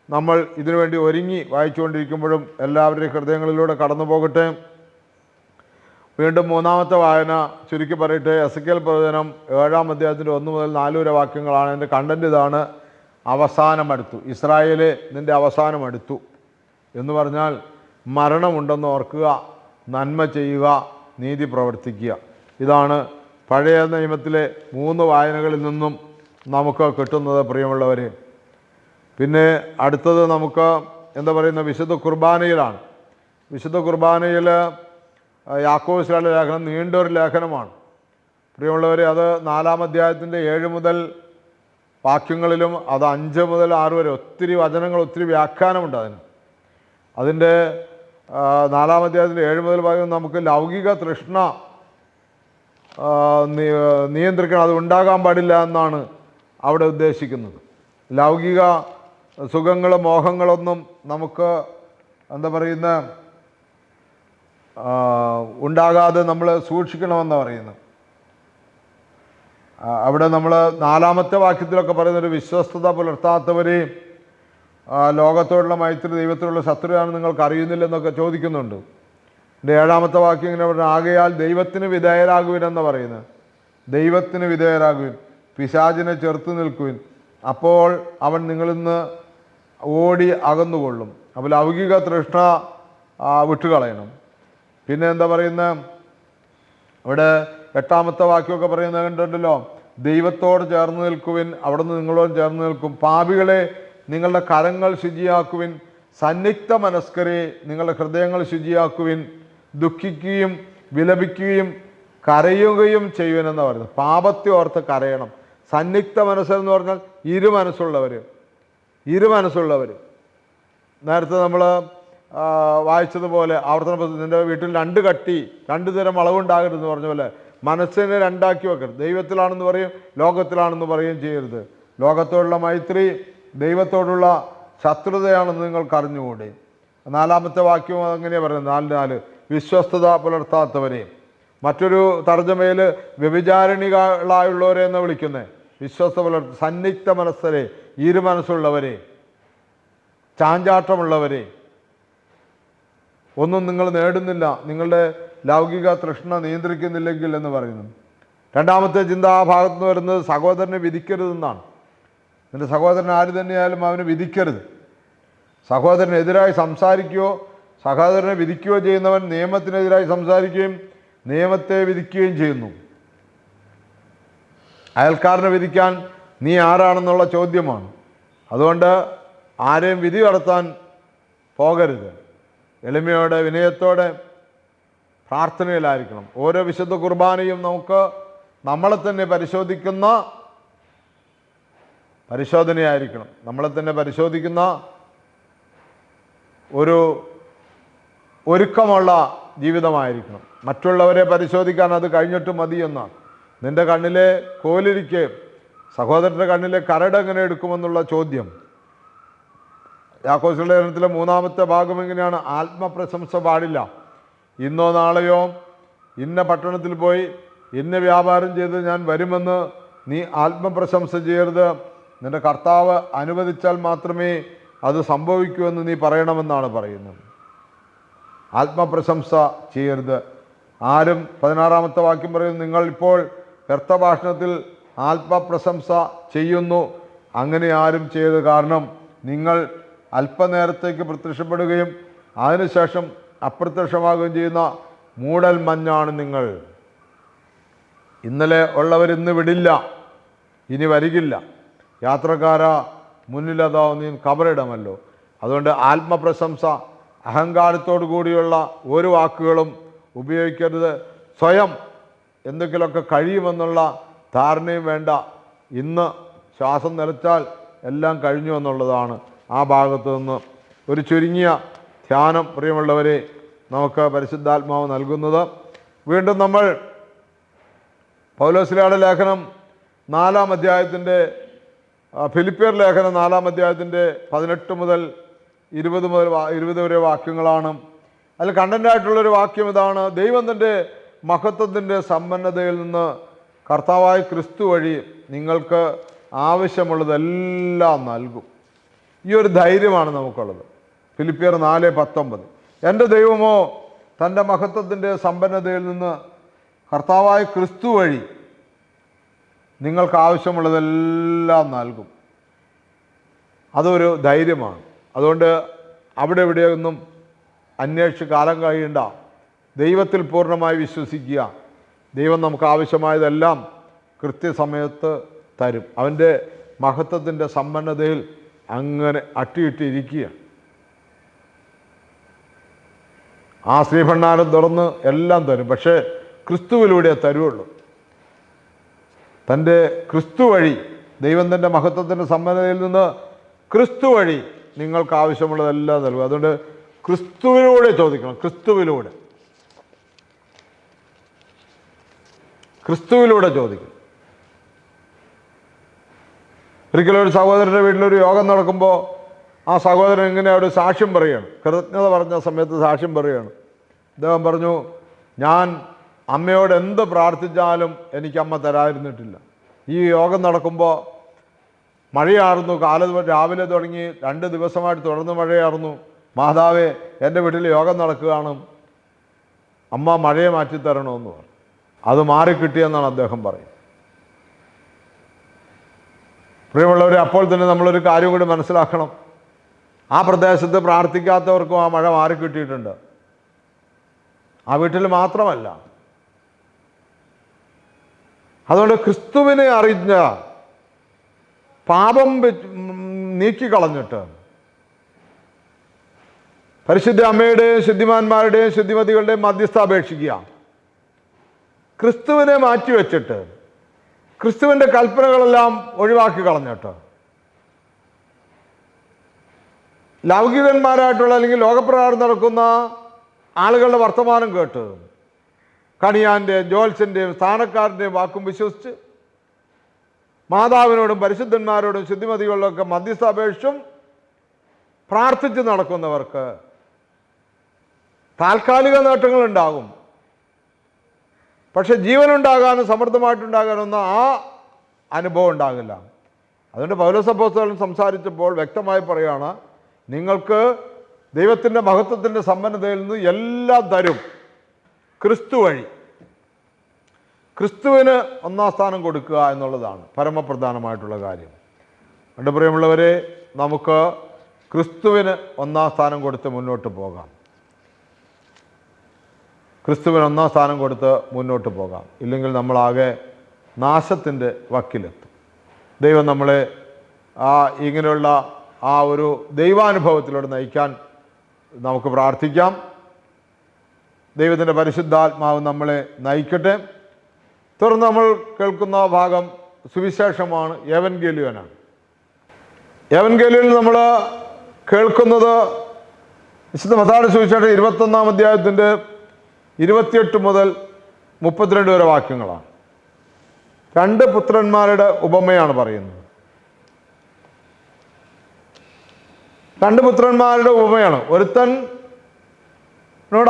Speaker 1: നമ്മൾ ഇതിനുവേണ്ടി ഒരുങ്ങി വായിച്ചുകൊണ്ടിരിക്കുമ്പോഴും എല്ലാവരുടെയും ഹൃദയങ്ങളിലൂടെ കടന്നു പോകട്ടെ. വീണ്ടും മൂന്നാമത്തെ വായന ചുരുക്കി പറയട്ടെ. എസെക്കിയേൽ പ്രവചനം 7-ാം അധ്യായത്തിൻ്റെ 1 മുതൽ 4 വരെ വാക്യങ്ങളാണ്. എൻ്റെ കണ്ടന്റ് ഇതാണ്: അവസാനം അടുത്തു. ഇസ്രായേല്, നിൻ്റെ അവസാനം അടുത്തു എന്ന് പറഞ്ഞാൽ മരണമുണ്ടെന്ന് ഓർക്കുക, നന്മ ചെയ്യുക, നീതി പ്രവർത്തിക്കുക. ഇതാണ് പഴയ നിയമത്തിലെ 3 വായനകളിൽ നിന്നും നമുക്ക് കിട്ടുന്നത്, പ്രിയമുള്ളവർ. പിന്നെ അടുത്തത് നമുക്ക് എന്താ പറയുന്ന വിശുദ്ധ കുർബാനയിലാണ്. വിശുദ്ധ കുർബാനയിൽ യാക്കോബ് ശ്ലീഹായുടെ ലേഖനം നീണ്ടൊരു ലേഖനമാണ്, പ്രിയമുള്ളവർ. അത് 4-ാം അധ്യായത്തിൻ്റെ 7 മുതൽ വാക്യങ്ങളിലും അത് 5 മുതൽ 6 വരെ ഒത്തിരി വചനങ്ങൾ, ഒത്തിരി വ്യാഖ്യാനമുണ്ട് അതിൻ്റെ 4-ാം അധ്യായത്തിൻ്റെ 7 മുതൽ ഭാഗം നമുക്ക് ലൗകിക തൃഷ്ണ നിയന്ത്രിക്കണം, അത് ഉണ്ടാകാൻ പാടില്ല എന്നാണ് അവിടെ ഉദ്ദേശിക്കുന്നത്. ലൗകിക സുഖങ്ങളും മോഹങ്ങളൊന്നും നമുക്ക് എന്താ പറയുന്ന ഉണ്ടാകാതെ നമ്മൾ സൂക്ഷിക്കണമെന്നാണ് പറയുന്നത്. അവിടെ നമ്മൾ 4-ാമത്തെ വാക്യത്തിലൊക്കെ പറയുന്നൊരു വിശ്വസ്തത പുലർത്താത്തവരെയും ലോകത്തോടുള്ള മൈത്രി ദൈവത്തോടുള്ള ശത്രുവാണ് നിങ്ങൾക്ക് അറിയുന്നില്ലെന്നൊക്കെ ചോദിക്കുന്നുണ്ട്. എൻ്റെ 7-ാമത്തെ വാക്യം ഇങ്ങനെ പറഞ്ഞാൽ, ആകയാൽ ദൈവത്തിന് വിധേയരാകുവിനെന്ന് പറയുന്നത്. ദൈവത്തിന് വിധേയരാകുവിൻ, പിശാചിനെ ചെറുത്ത് നിൽക്കുവിൻ, അപ്പോൾ അവൻ നിങ്ങളിൽ നിന്ന് ഓടി അകന്നുകൊള്ളും. അപ്പോൾ ലൗകിക തൃഷ്ണ വിട്ടുകളയണം. പിന്നെ എന്താ പറയുന്നത്, ഇവിടെ 8-ാമത്തെ വാക്യമൊക്കെ പറയുന്നത് കണ്ടിട്ടുണ്ടല്ലോ, ദൈവത്തോട് ചേർന്ന് നിൽക്കുവിൻ, അവിടെ നിന്ന് നിങ്ങളോട് ചേർന്ന് നിൽക്കും. പാപികളെ, നിങ്ങളുടെ കരങ്ങൾ ശുചിയാക്കുവിൻ, സന്നിഗ്ധ മനസ്കരെ, നിങ്ങളുടെ ഹൃദയങ്ങൾ ശുചിയാക്കുവിൻ, ദുഃഖിക്കുകയും വിലപിക്കുകയും കരയുകയും ചെയ്യുവനെന്ന് പറയുന്നത്. പാപത്തെ ഓർത്ത് കരയണം. സന്നിഗ്ധ മനസ്സെന്ന് പറഞ്ഞാൽ ഇരുമനസ്സുള്ളവർ. നേരത്തെ നമ്മൾ വായിച്ചതുപോലെ ആവർത്തന പുസ്തകത്തിൽ നിൻ്റെ വീട്ടിൽ 2 കട്ടി 2 തരം അളവുണ്ടാകരുതെന്ന് പറഞ്ഞ പോലെ മനസ്സിനെ 2ആക്കി വെക്കരുത്. ദൈവത്തിലാണെന്ന് പറയും, ലോകത്തിലാണെന്ന് പറയുകയും ചെയ്യരുത്. ലോകത്തോടുള്ള മൈത്രി ദൈവത്തോടുള്ള ശത്രുതയാണെന്ന് നിങ്ങൾക്ക് അറിഞ്ഞുകൂടെ. 4-ാമത്തെ വാക്യവും അങ്ങനെയാണ് പറയുന്നത്, 4:4 വിശ്വസ്തത പുലർത്താത്തവരെ. മറ്റൊരു തർജ്ജമയിൽ വ്യഭിചാരിണികളായുള്ളവരെ എന്ന് വിളിക്കുന്നത്. വിശ്വസ്ത സന്നിഗ്ധ മനസ്സരെ, ഇരുമനസ്സുള്ളവരെ, ചാഞ്ചാട്ടമുള്ളവരെ. ഒന്നും നിങ്ങൾ നേടുന്നില്ല, നിങ്ങളുടെ ലൗകിക തൃഷ്ണ നിയന്ത്രിക്കുന്നില്ലെങ്കിൽ എന്ന് പറയുന്നു. രണ്ടാമത്തെ ചിന്ത ആ ഭാഗത്തു നിന്ന് വരുന്നത് സഹോദരനെ വിധിക്കരുതെന്നാണ്. നിൻ്റെ സഹോദരൻ ആര് തന്നെയായാലും അവനെ വിധിക്കരുത്. സഹോദരനെതിരായി സംസാരിക്കുകയോ സഹോദരനെ വിധിക്കുകയോ ചെയ്യുന്നവൻ നിയമത്തിനെതിരായി സംസാരിക്കുകയും നിയമത്തെ വിധിക്കുകയും ചെയ്യുന്നു. അയൽക്കാരനെ വിധിക്കാൻ നീ ആരാണെന്നുള്ള ചോദ്യമാണ്. അതുകൊണ്ട് ആരെയും വിധി നടത്താൻ പോകരുത്. എളിമയോടെ വിനയത്തോടെ പ്രാർത്ഥനയിലായിരിക്കണം. ഓരോ വിശുദ്ധ കുർബാനയും നമുക്ക് നമ്മളെ തന്നെ പരിശോധിക്കുന്ന പരിശോധനയായിരിക്കണം. നമ്മളെ തന്നെ പരിശോധിക്കുന്ന ഒരു ഒരുക്കമുള്ള ജീവിതമായിരിക്കണം. മറ്റുള്ളവരെ പരിശോധിക്കാൻ അത് കഴിഞ്ഞിട്ട് മതിയെന്നാണ്. നിൻ്റെ കണ്ണിലെ കോലിരിക്കെ സഹോദരൻ്റെ കണ്ണിലെ കരട് എങ്ങനെ എടുക്കുമെന്നുള്ള ചോദ്യം. യാക്കോബിന്റെ ലേഖനത്തിലെ 3-ാമത്തെ ഭാഗം എങ്ങനെയാണ്? ആത്മപ്രശംസ പാടില്ല. ഇന്നോ നാളെയോ ഇന്ന പട്ടണത്തിൽ പോയി ഇന്ന വ്യാപാരം ചെയ്ത് ഞാൻ വരുമെന്ന് നീ ആത്മപ്രശംസ ചെയ്യരുത്. നിൻ്റെ കർത്താവ് അനുവദിച്ചാൽ മാത്രമേ അത് സംഭവിക്കൂ എന്ന് നീ പറയണമെന്നാണ് പറയുന്നത്. ആത്മപ്രശംസ ചെയ്യരുത്. ആരും 16-ാമത്തെ വാക്യം പറയുന്നു, നിങ്ങൾ ഇപ്പോൾ വ്യർത്ഥഭാഷണത്തിൽ ആത്മപ്രശംസ ചെയ്യുന്നു. അങ്ങനെ ആരും ചെയ്യരുത്. കാരണം നിങ്ങൾ അല്പനേരത്തേക്ക് പ്രത്യക്ഷപ്പെടുകയും അതിനുശേഷം അപ്രത്യക്ഷമാകുകയും ചെയ്യുന്ന മൂടൽ മഞ്ഞാണ് നിങ്ങൾ. ഇന്നലെ ഉള്ളവർ ഇന്ന് വിടില്ല, ഇനി വരികില്ല. യാത്രക്കാരാ മുന്നിലതാ നീ കബറിടമല്ലോ. അതുകൊണ്ട് ആത്മപ്രശംസ, അഹങ്കാരത്തോടു കൂടിയുള്ള ഒരു വാക്കുകളും ഉപയോഗിക്കരുത്. സ്വയം എന്തെങ്കിലുമൊക്കെ കഴിയുമെന്നുള്ള ധാരണയും വേണ്ട. ഇന്ന് ശ്വാസം നിലച്ചാൽ എല്ലാം കഴിഞ്ഞു എന്നുള്ളതാണ് ആ ഭാഗത്തു നിന്ന് ഒരു ചുരുങ്ങിയ ധ്യാനം. പ്രിയമുള്ളവരെ, നമുക്ക് പരിശുദ്ധാത്മാവ് നൽകുന്നത്. വീണ്ടും നമ്മൾ പൗലോസ്ലീഹായുടെ ലേഖനം 4-ാം അധ്യായത്തിൻ്റെ ഫിലിപ്പിയർ ലേഖനം 4-ാം അധ്യായത്തിൻ്റെ 18 മുതൽ 20 വരെ വാക്യങ്ങളാണ്. അതിൽ കണ്ടൻ്റായിട്ടുള്ളൊരു വാക്യം ഇതാണ്: ദൈവം തൻ്റെ മഹത്വത്തിൻ്റെ സമ്പന്നതയിൽ നിന്ന് കർത്താവായ ക്രിസ്തു വഴി നിങ്ങൾക്ക് ആവശ്യമുള്ളതെല്ലാം നൽകും. ഈ ഒരു ധൈര്യമാണ് നമുക്കുള്ളത്. ഫിലിപ്പിയർ 4:19. എൻ്റെ ദൈവമോ തൻ്റെ മഹത്വത്തിൻ്റെ സമ്പന്നതയിൽ നിന്ന് കർത്താവായ ക്രിസ്തു വഴി നിങ്ങൾക്ക് ആവശ്യമുള്ളതെല്ലാം നൽകും. അതൊരു ധൈര്യമാണ്. അതുകൊണ്ട് അവിടെ ഇവിടെയൊന്നും അന്വേഷിച്ച് കാലം കഴിയണ്ട. ദൈവത്തിൽ പൂർണ്ണമായി വിശ്വസിക്കുക. ദൈവം നമുക്ക് ആവശ്യമായതെല്ലാം കൃത്യസമയത്ത് തരും. അവൻ്റെ മഹത്വത്തിൻ്റെ സമ്പന്നതയിൽ അങ്ങനെ അട്ടിയിട്ടിരിക്കുക. ആ ശ്രീഭണ്ഡാരം തുറന്ന് എല്ലാം തരും. പക്ഷേ ക്രിസ്തുവിലൂടെ തരുള്ളൂ. തൻ്റെ ക്രിസ്തു വഴി ദൈവം തൻ്റെ മഹത്വത്തിൻ്റെ സമ്പന്നതയിൽ നിന്ന് ക്രിസ്തു വഴി നിങ്ങൾക്ക് ആവശ്യമുള്ളതെല്ലാം നൽകും. അതുകൊണ്ട് ക്രിസ്തുവിലൂടെ ചോദിക്കണം. ക്രിസ്തുവിലൂടെ ചോദിക്കും. ഒരിക്കലും ഒരു സഹോദരൻ്റെ വീട്ടിലൊരു യോഗം നടക്കുമ്പോൾ ആ സഹോദരൻ ഇങ്ങനെ ഒരു സാക്ഷ്യം പറയുകയാണ്. കൃതജ്ഞത പറഞ്ഞ സമയത്ത് സാക്ഷ്യം പറയുകയാണ്. അദ്ദേഹം പറഞ്ഞു, ഞാൻ അമ്മയോട് എന്ത് പ്രാർത്ഥിച്ചാലും എനിക്ക് അമ്മ തരാതിരുന്നിട്ടില്ല. ഈ യോഗം നടക്കുമ്പോൾ മഴയായിരുന്നു. രാവിലെ തുടങ്ങി 2 ദിവസമായിട്ട് തുടർന്ന് മഴയായിരുന്നു. മാതാവേ, എൻ്റെ വീട്ടിൽ യോഗം നടക്കുകയാണ്, അമ്മ മഴയെ മാറ്റിത്തരണമെന്ന് പറഞ്ഞു. അത് മാറിക്കിട്ടിയെന്നാണ് അദ്ദേഹം പറയുന്നത്. പ്രിയമുള്ളവരെ, അപ്പോൾ തന്നെ നമ്മളൊരു കാര്യം കൂടി മനസ്സിലാക്കണം. ആ പ്രദേശത്ത് പ്രാർത്ഥിക്കാത്തവർക്കും ആ മഴ മാറിക്കിട്ടിയിട്ടുണ്ട്. ആ വീട്ടിൽ മാത്രമല്ല. അതുകൊണ്ട് ക്രിസ്തുവിനെ അറിഞ്ഞ, പാപം നീക്കിക്കളഞ്ഞിട്ട് പരിശുദ്ധ അമ്മയുടെയും ശുദ്ധിമാന്മാരുടെയും ശുദ്ധിമതികളുടെയും മധ്യസ്ഥ അപേക്ഷിക്കുക. ക്രിസ്തുവിനെ മാറ്റിവെച്ചിട്ട്, ക്രിസ്തുവിൻ്റെ കൽപ്പനകളെല്ലാം ഒഴിവാക്കി കളഞ്ഞിട്ട്, ലൗകികന്മാരായിട്ടുള്ള അല്ലെങ്കിൽ ലോകപ്രകാരം നടക്കുന്ന ആളുകളുടെ വർത്തമാനം കേട്ട് കണിയാൻ്റെയും ജോത്സ്യൻ്റെയും സ്ഥാനക്കാരൻ്റെയും വാക്കും വിശ്വസിച്ച് മാതാവിനോടും പരിശുദ്ധന്മാരോടും ശുദ്ധിമതികളിലൊക്കെ മധ്യസ്ഥ അപേക്ഷിച്ചും പ്രാർത്ഥിച്ച് നടക്കുന്നവർക്ക് താൽക്കാലിക നേട്ടങ്ങളുണ്ടാകും. പക്ഷെ ജീവനുണ്ടാകാനും സമൃദ്ധമായിട്ടുണ്ടാകാനൊന്നും ആ അനുഭവം ഉണ്ടാകില്ല. അതുകൊണ്ട് പൗലോസ് അപ്പോസ്തലൻ സംസാരിച്ചപ്പോൾ വ്യക്തമായി പറയുകയാണ്, നിങ്ങൾക്ക് ദൈവത്തിൻ്റെ മഹത്വത്തിൻ്റെ സമ്പന്നതയിൽ നിന്ന് എല്ലാം തരും ക്രിസ്തു വഴി. ക്രിസ്തുവിന് ഒന്നാം സ്ഥാനം കൊടുക്കുക എന്നുള്ളതാണ് പരമപ്രധാനമായിട്ടുള്ള കാര്യം. എൻ്റെ പ്രിയമുള്ളവരെ, നമുക്ക് ക്രിസ്തുവിന് ഒന്നാം സ്ഥാനം കൊടുത്ത് മുന്നോട്ട് പോകാം. ക്രിസ്തുവിന് ഒന്നാം സ്ഥാനം കൊടുത്ത് മുന്നോട്ട് പോകാം. ഇല്ലെങ്കിൽ നമ്മളാകെ നാശത്തിൻ്റെ വക്കിലെത്തും. ദൈവം നമ്മളെ ഇങ്ങനെയുള്ള ആ ഒരു ദൈവാനുഭവത്തിലൂടെ നയിക്കാൻ നമുക്ക് പ്രാർത്ഥിക്കാം. ദൈവത്തിൻ്റെ പരിശുദ്ധാത്മാവ് നമ്മളെ നയിക്കട്ടെ. തുടർന്ന് നമ്മൾ കേൾക്കുന്ന ഭാഗം സുവിശേഷമാണ്, ഏവൻഗേലിയോനാണ്. ഏവൻഗേലിയോനിൽ നമ്മൾ കേൾക്കുന്നത് വിശുദ്ധ മത്തായിയുടെ സുവിശേഷം 21-ാം അധ്യായത്തിൻ്റെ 28 മുതൽ 32 വരെ വാക്യങ്ങളാണ്. 2 പുത്രന്മാരുടെ ഉപമയാണ് പറയുന്നത്. 2 പുത്രന്മാരുടെ ഉപമയാണ്. ഒരുത്തനോട്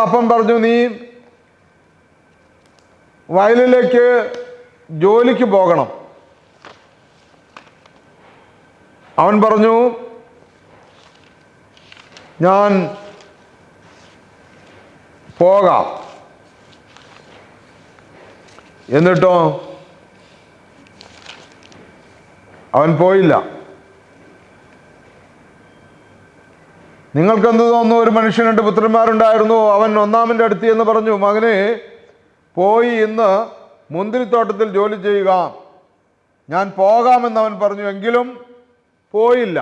Speaker 1: അപ്പം പറഞ്ഞു, നീ വയലിലേക്ക് ജോലിക്ക് പോകണം. അവൻ പറഞ്ഞു, ഞാൻ പോകാം. എന്നിട്ടോ അവൻ പോയില്ല. നിങ്ങൾക്കെന്ത് തോന്നുന്നു? ഒരു മനുഷ്യൻ 2 പുത്രന്മാരുണ്ടായിരുന്നു. അവൻ ഒന്നാമൻ്റെ അടുത്ത് എന്ന് പറഞ്ഞു, മകനെ, പോയി ഇന്ന് മുന്തിരിത്തോട്ടത്തിൽ ജോലി ചെയ്യുക. ഞാൻ പോകാമെന്ന് അവൻ പറഞ്ഞു, എങ്കിലും പോയില്ല.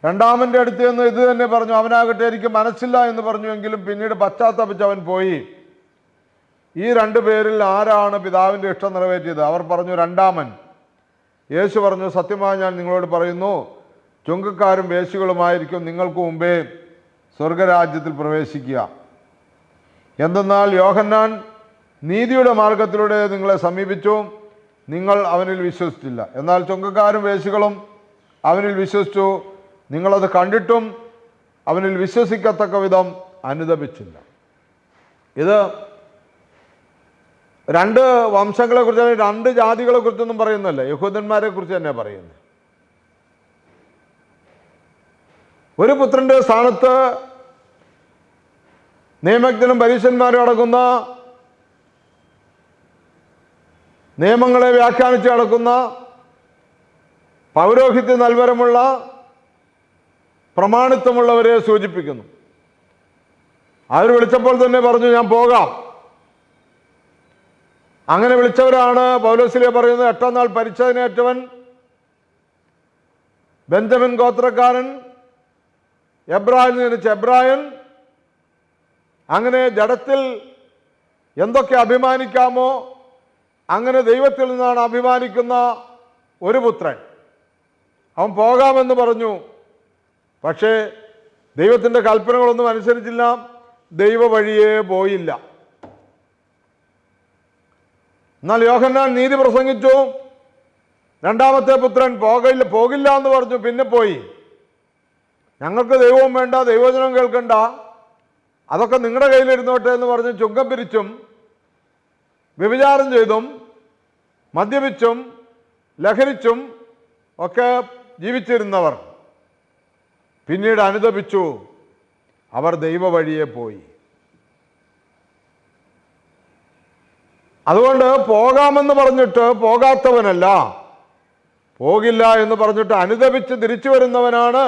Speaker 1: രണ്ടാമൻ്റെ അടുത്ത് എന്ന് ഇത് തന്നെ പറഞ്ഞു. അവനാകട്ടെ, എനിക്ക് മനസ്സില്ല എന്ന് പറഞ്ഞു, എങ്കിലും പിന്നീട് പശ്ചാത്തപിച്ച് അവൻ പോയി. ഈ 2 പേരിൽ ആരാണ് പിതാവിൻ്റെ ഇഷ്ടം നിറവേറ്റിയത്? അവർ പറഞ്ഞു, രണ്ടാമൻ. യേശു പറഞ്ഞു, സത്യമായി ഞാൻ നിങ്ങളോട് പറയുന്നു, ചുങ്കക്കാരും വേശ്യകളുമായിരിക്കും നിങ്ങൾക്ക് മുമ്പേ സ്വർഗരാജ്യത്തിൽ പ്രവേശിക്കുക. എന്തെന്നാൽ യോഹന്നാൻ നീതിയുടെ മാർഗത്തിലൂടെ നിങ്ങളെ സമീപിച്ചു, നിങ്ങൾ അവനിൽ വിശ്വസിച്ചില്ല. എന്നാൽ ചുങ്കക്കാരും വേശ്യകളും അവനിൽ വിശ്വസിച്ചു, നിങ്ങളത് കണ്ടിട്ടും അവനിൽ വിശ്വസിക്കത്തക്ക വിധം അനുദപിച്ചില്ല. ഇത് 2 വംശങ്ങളെക്കുറിച്ച്, 2 ജാതികളെ കുറിച്ചൊന്നും പറയുന്നല്ല, യഹൂദന്മാരെ കുറിച്ച് തന്നെ പറയുന്നത്. ഒരു പുത്രൻ്റെ സ്ഥാനത്ത് നിയമജ്ഞനും പരീശന്മാരും അടക്കുന്ന, നിയമങ്ങളെ വ്യാഖ്യാനിച്ച് അടക്കുന്ന, പൗരോഹിത്യ നൽവരമുള്ള, പ്രമാണിത്വമുള്ളവരെ സൂചിപ്പിക്കുന്നു. അവർ വിളിച്ചപ്പോൾ തന്നെ പറഞ്ഞു, ഞാൻ പോകാം. അങ്ങനെ വിളിച്ചവരാണ് പൗലോസിലെ പറയുന്നത്. 8-ാം നാൾ പരിച്ഛേദനയേറ്റവൻ, ബെഞ്ചമിൻ ഗോത്രക്കാരൻ, എബ്രാഹിം ജനിച്ച എബ്രായൻ. അങ്ങനെ ജഡത്തിൽ എന്തൊക്കെ അഭിമാനിക്കാമോ അങ്ങനെ ദൈവത്തിൽ നിന്നാണ് അഭിമാനിക്കുന്ന ഒരു പുത്രൻ. അവൻ പോകാമെന്ന് പറഞ്ഞു, പക്ഷേ ദൈവത്തിൻ്റെ കൽപ്പനകളൊന്നും അനുസരിച്ചില്ല, ദൈവ വഴിയേ പോയില്ല. എന്നാൽ യോഹന്നാൻ നീതി പ്രസംഗിച്ചു. രണ്ടാമത്തെ പുത്രൻ പോകില്ല എന്ന് പറഞ്ഞു, പിന്നെ പോയി. ഞങ്ങൾക്ക് ദൈവവും വേണ്ട, ദൈവവചനം കേൾക്കണ്ട, അതൊക്കെ നിങ്ങളുടെ കയ്യിലിരുന്നോട്ടെ എന്ന് പറഞ്ഞ് ചുങ്കം പിരിച്ചും വ്യഭിചാരം ചെയ്തും മദ്യപിച്ചും ലഹരിച്ചും ഒക്കെ ജീവിച്ചിരുന്നവർ പിന്നീട് അനുദപിച്ചു. അവർ ദൈവ വഴിയെ പോയി. അതുകൊണ്ട് പോകാമെന്ന് പറഞ്ഞിട്ട് പോകാത്തവനല്ല, പോകില്ല എന്ന് പറഞ്ഞിട്ട് അനുദപിച്ച് തിരിച്ചു വരുന്നവനാണ്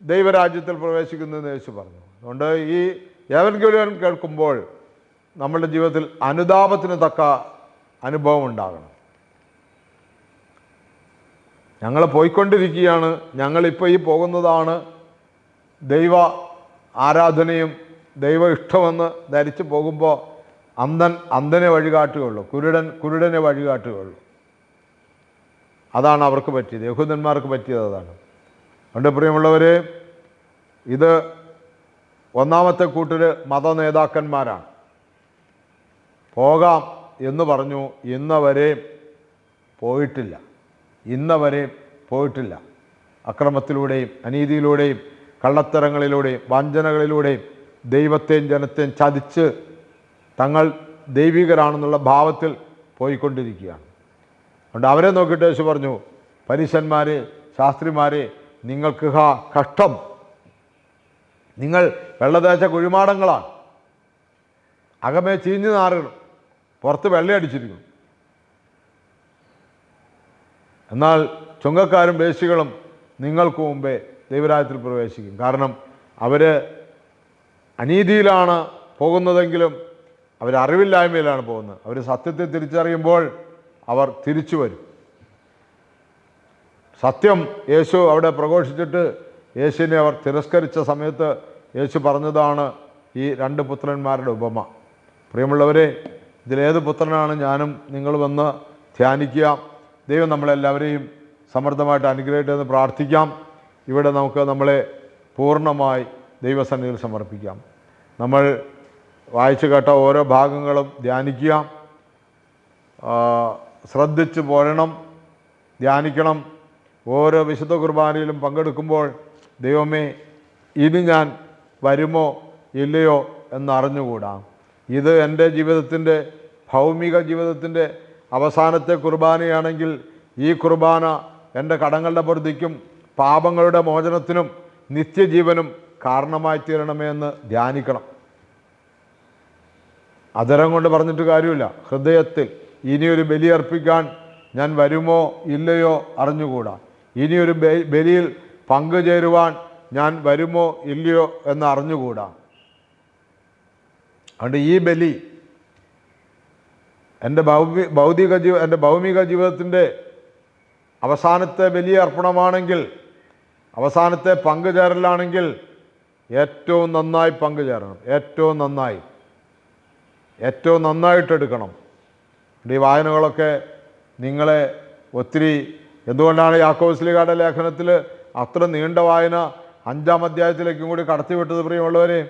Speaker 1: ദൈവരാജ്യത്തിൽ പ്രവേശിക്കുന്നതെന്ന് യേശു പറഞ്ഞു. അതുകൊണ്ട് ഈ ഏവൻഗേലിയോൻ കേൾക്കുമ്പോൾ നമ്മളുടെ ജീവിതത്തിൽ അനുതാപത്തിന് തക്ക അനുഭവം ഉണ്ടാകണം. ഞങ്ങൾ പോയിക്കൊണ്ടിരിക്കുകയാണ്, ഞങ്ങളിപ്പോൾ ഈ പോകുന്നതാണ് ദൈവ ആരാധനയും ദൈവ ഇഷ്ടമെന്ന് ധരിച്ചു പോകുമ്പോൾ അന്ധനെ വഴികാട്ടുകയുള്ളൂ, കുരുടനെ വഴികാട്ടുകയുള്ളൂ. അതാണ് അവർക്ക് പറ്റിയത്, യഹൂദന്മാർക്ക് പറ്റിയത് അതാണ്. അതുകൊണ്ട് പ്രിയമുള്ളവരെ, ഇത് ഒന്നാമത്തെ കൂട്ടര് മത നേതാക്കന്മാരാണ്. പോകാം എന്ന് പറഞ്ഞു, ഇന്നവരെ പോയിട്ടില്ല. അക്രമത്തിലൂടെയും അനീതിയിലൂടെയും കള്ളത്തരങ്ങളിലൂടെയും വഞ്ചനകളിലൂടെയും ദൈവത്തെയും ജനത്തെയും ചതിച്ച് തങ്ങൾ ദൈവികരാണെന്നുള്ള ഭാവത്തിൽ പോയിക്കൊണ്ടിരിക്കുകയാണ്. അതുകൊണ്ട് അവരെ നോക്കിയിട്ട് യേശു പറഞ്ഞു, പരീശന്മാരെ, ശാസ്ത്രിമാരെ, നിങ്ങൾക്ക് കഷ്ടം, നിങ്ങൾ വെള്ളദേശ കുഴിമാടങ്ങളാണ്. അകമേ ചീഞ്ഞു നാറുകണം, പുറത്ത് വെള്ളയടിച്ചിരിക്കണം. എന്നാൽ ചുങ്കക്കാരും വേശ്യകളും നിങ്ങൾക്ക് മുമ്പേ ദൈവരാജ്യത്തിൽ പ്രവേശിക്കും. കാരണം അവർ അനീതിയിലാണ് പോകുന്നതെങ്കിലും അവരറിവില്ലായ്മയിലാണ് പോകുന്നത്. അവർ സത്യത്തെ തിരിച്ചറിയുമ്പോൾ അവർ തിരിച്ചു വരും. സത്യം യേശു അവിടെ പ്രഘോഷിച്ചിട്ട് യേശുവിനെ അവർ തിരസ്കരിച്ച സമയത്ത് യേശു പറഞ്ഞതാണ് ഈ രണ്ട് പുത്രന്മാരുടെ ഉപമ. പ്രിയമുള്ളവരെ, ഇതിലേത് പുത്രനാണ് ഞാനും നിങ്ങളുമെന്ന് ധ്യാനിക്കുക. ദൈവം നമ്മളെല്ലാവരെയും സമൃദ്ധമായിട്ട് അനുഗ്രഹിക്കട്ടെ എന്ന് പ്രാർത്ഥിക്കാം. ഇവിടെ നമുക്ക് നമ്മളെ പൂർണ്ണമായി ദൈവസന്നിധിയിൽ സമർപ്പിക്കാം. നമ്മൾ വായിച്ചു കേട്ട ഓരോ ഭാഗങ്ങളും ധ്യാനിക്കുക, ശ്രദ്ധിച്ച് പോരണം, ധ്യാനിക്കണം. ഓരോ വിശുദ്ധ കുർബാനയിലും പങ്കെടുക്കുമ്പോൾ ദൈവമേ ഇനി ഞാൻ വരുമോ ഇല്ലയോ എന്നറിഞ്ഞുകൂടാ. ഇത് എൻ്റെ ജീവിതത്തിൻ്റെ ഭൗമിക ജീവിതത്തിൻ്റെ അവസാനത്തെ കുർബാനയാണെങ്കിൽ ഈ കുർബാന എൻ്റെ കടങ്ങളുടെ പൊറുതിക്കും പാപങ്ങളുടെ മോചനത്തിനും നിത്യജീവനും കാരണമായി തീരണമേ എന്ന് ധ്യാനിക്കണം. അധരം കൊണ്ട് പറഞ്ഞിട്ട് കാര്യമില്ല. ഹൃദയത്തിൽ ഇനിയൊരു ബലി അർപ്പിക്കാൻ ഞാൻ വരുമോ ഇല്ലയോ അറിഞ്ഞുകൂടാ. ഇനിയൊരു ബലിയിൽ പങ്കുചേരുവാൻ ഞാൻ വരുമോ ഇല്ലയോ എന്ന് അറിഞ്ഞുകൂടാ. അതുകൊണ്ട് ഈ ബലി എൻ്റെ ഭൗമിക ജീവിതത്തിൻ്റെ അവസാനത്തെ ബലി അർപ്പണമാണെങ്കിൽ, അവസാനത്തെ പങ്കുചേരലാണെങ്കിൽ ഏറ്റവും നന്നായി പങ്കുചേരണം, ഏറ്റവും നന്നായിട്ടെടുക്കണം. ഈ വായനകളൊക്കെ നിങ്ങളെ ഒത്തിരി, എന്തുകൊണ്ടാണ് യാക്കോബ് ശ്ലീഹായുടെ ലേഖനത്തിൽ അത്ര നീണ്ട വായന 5-ാം അധ്യായത്തിലേക്കും കൂടി കടത്തിവിട്ടത്? പ്രിയമുള്ളവരെ,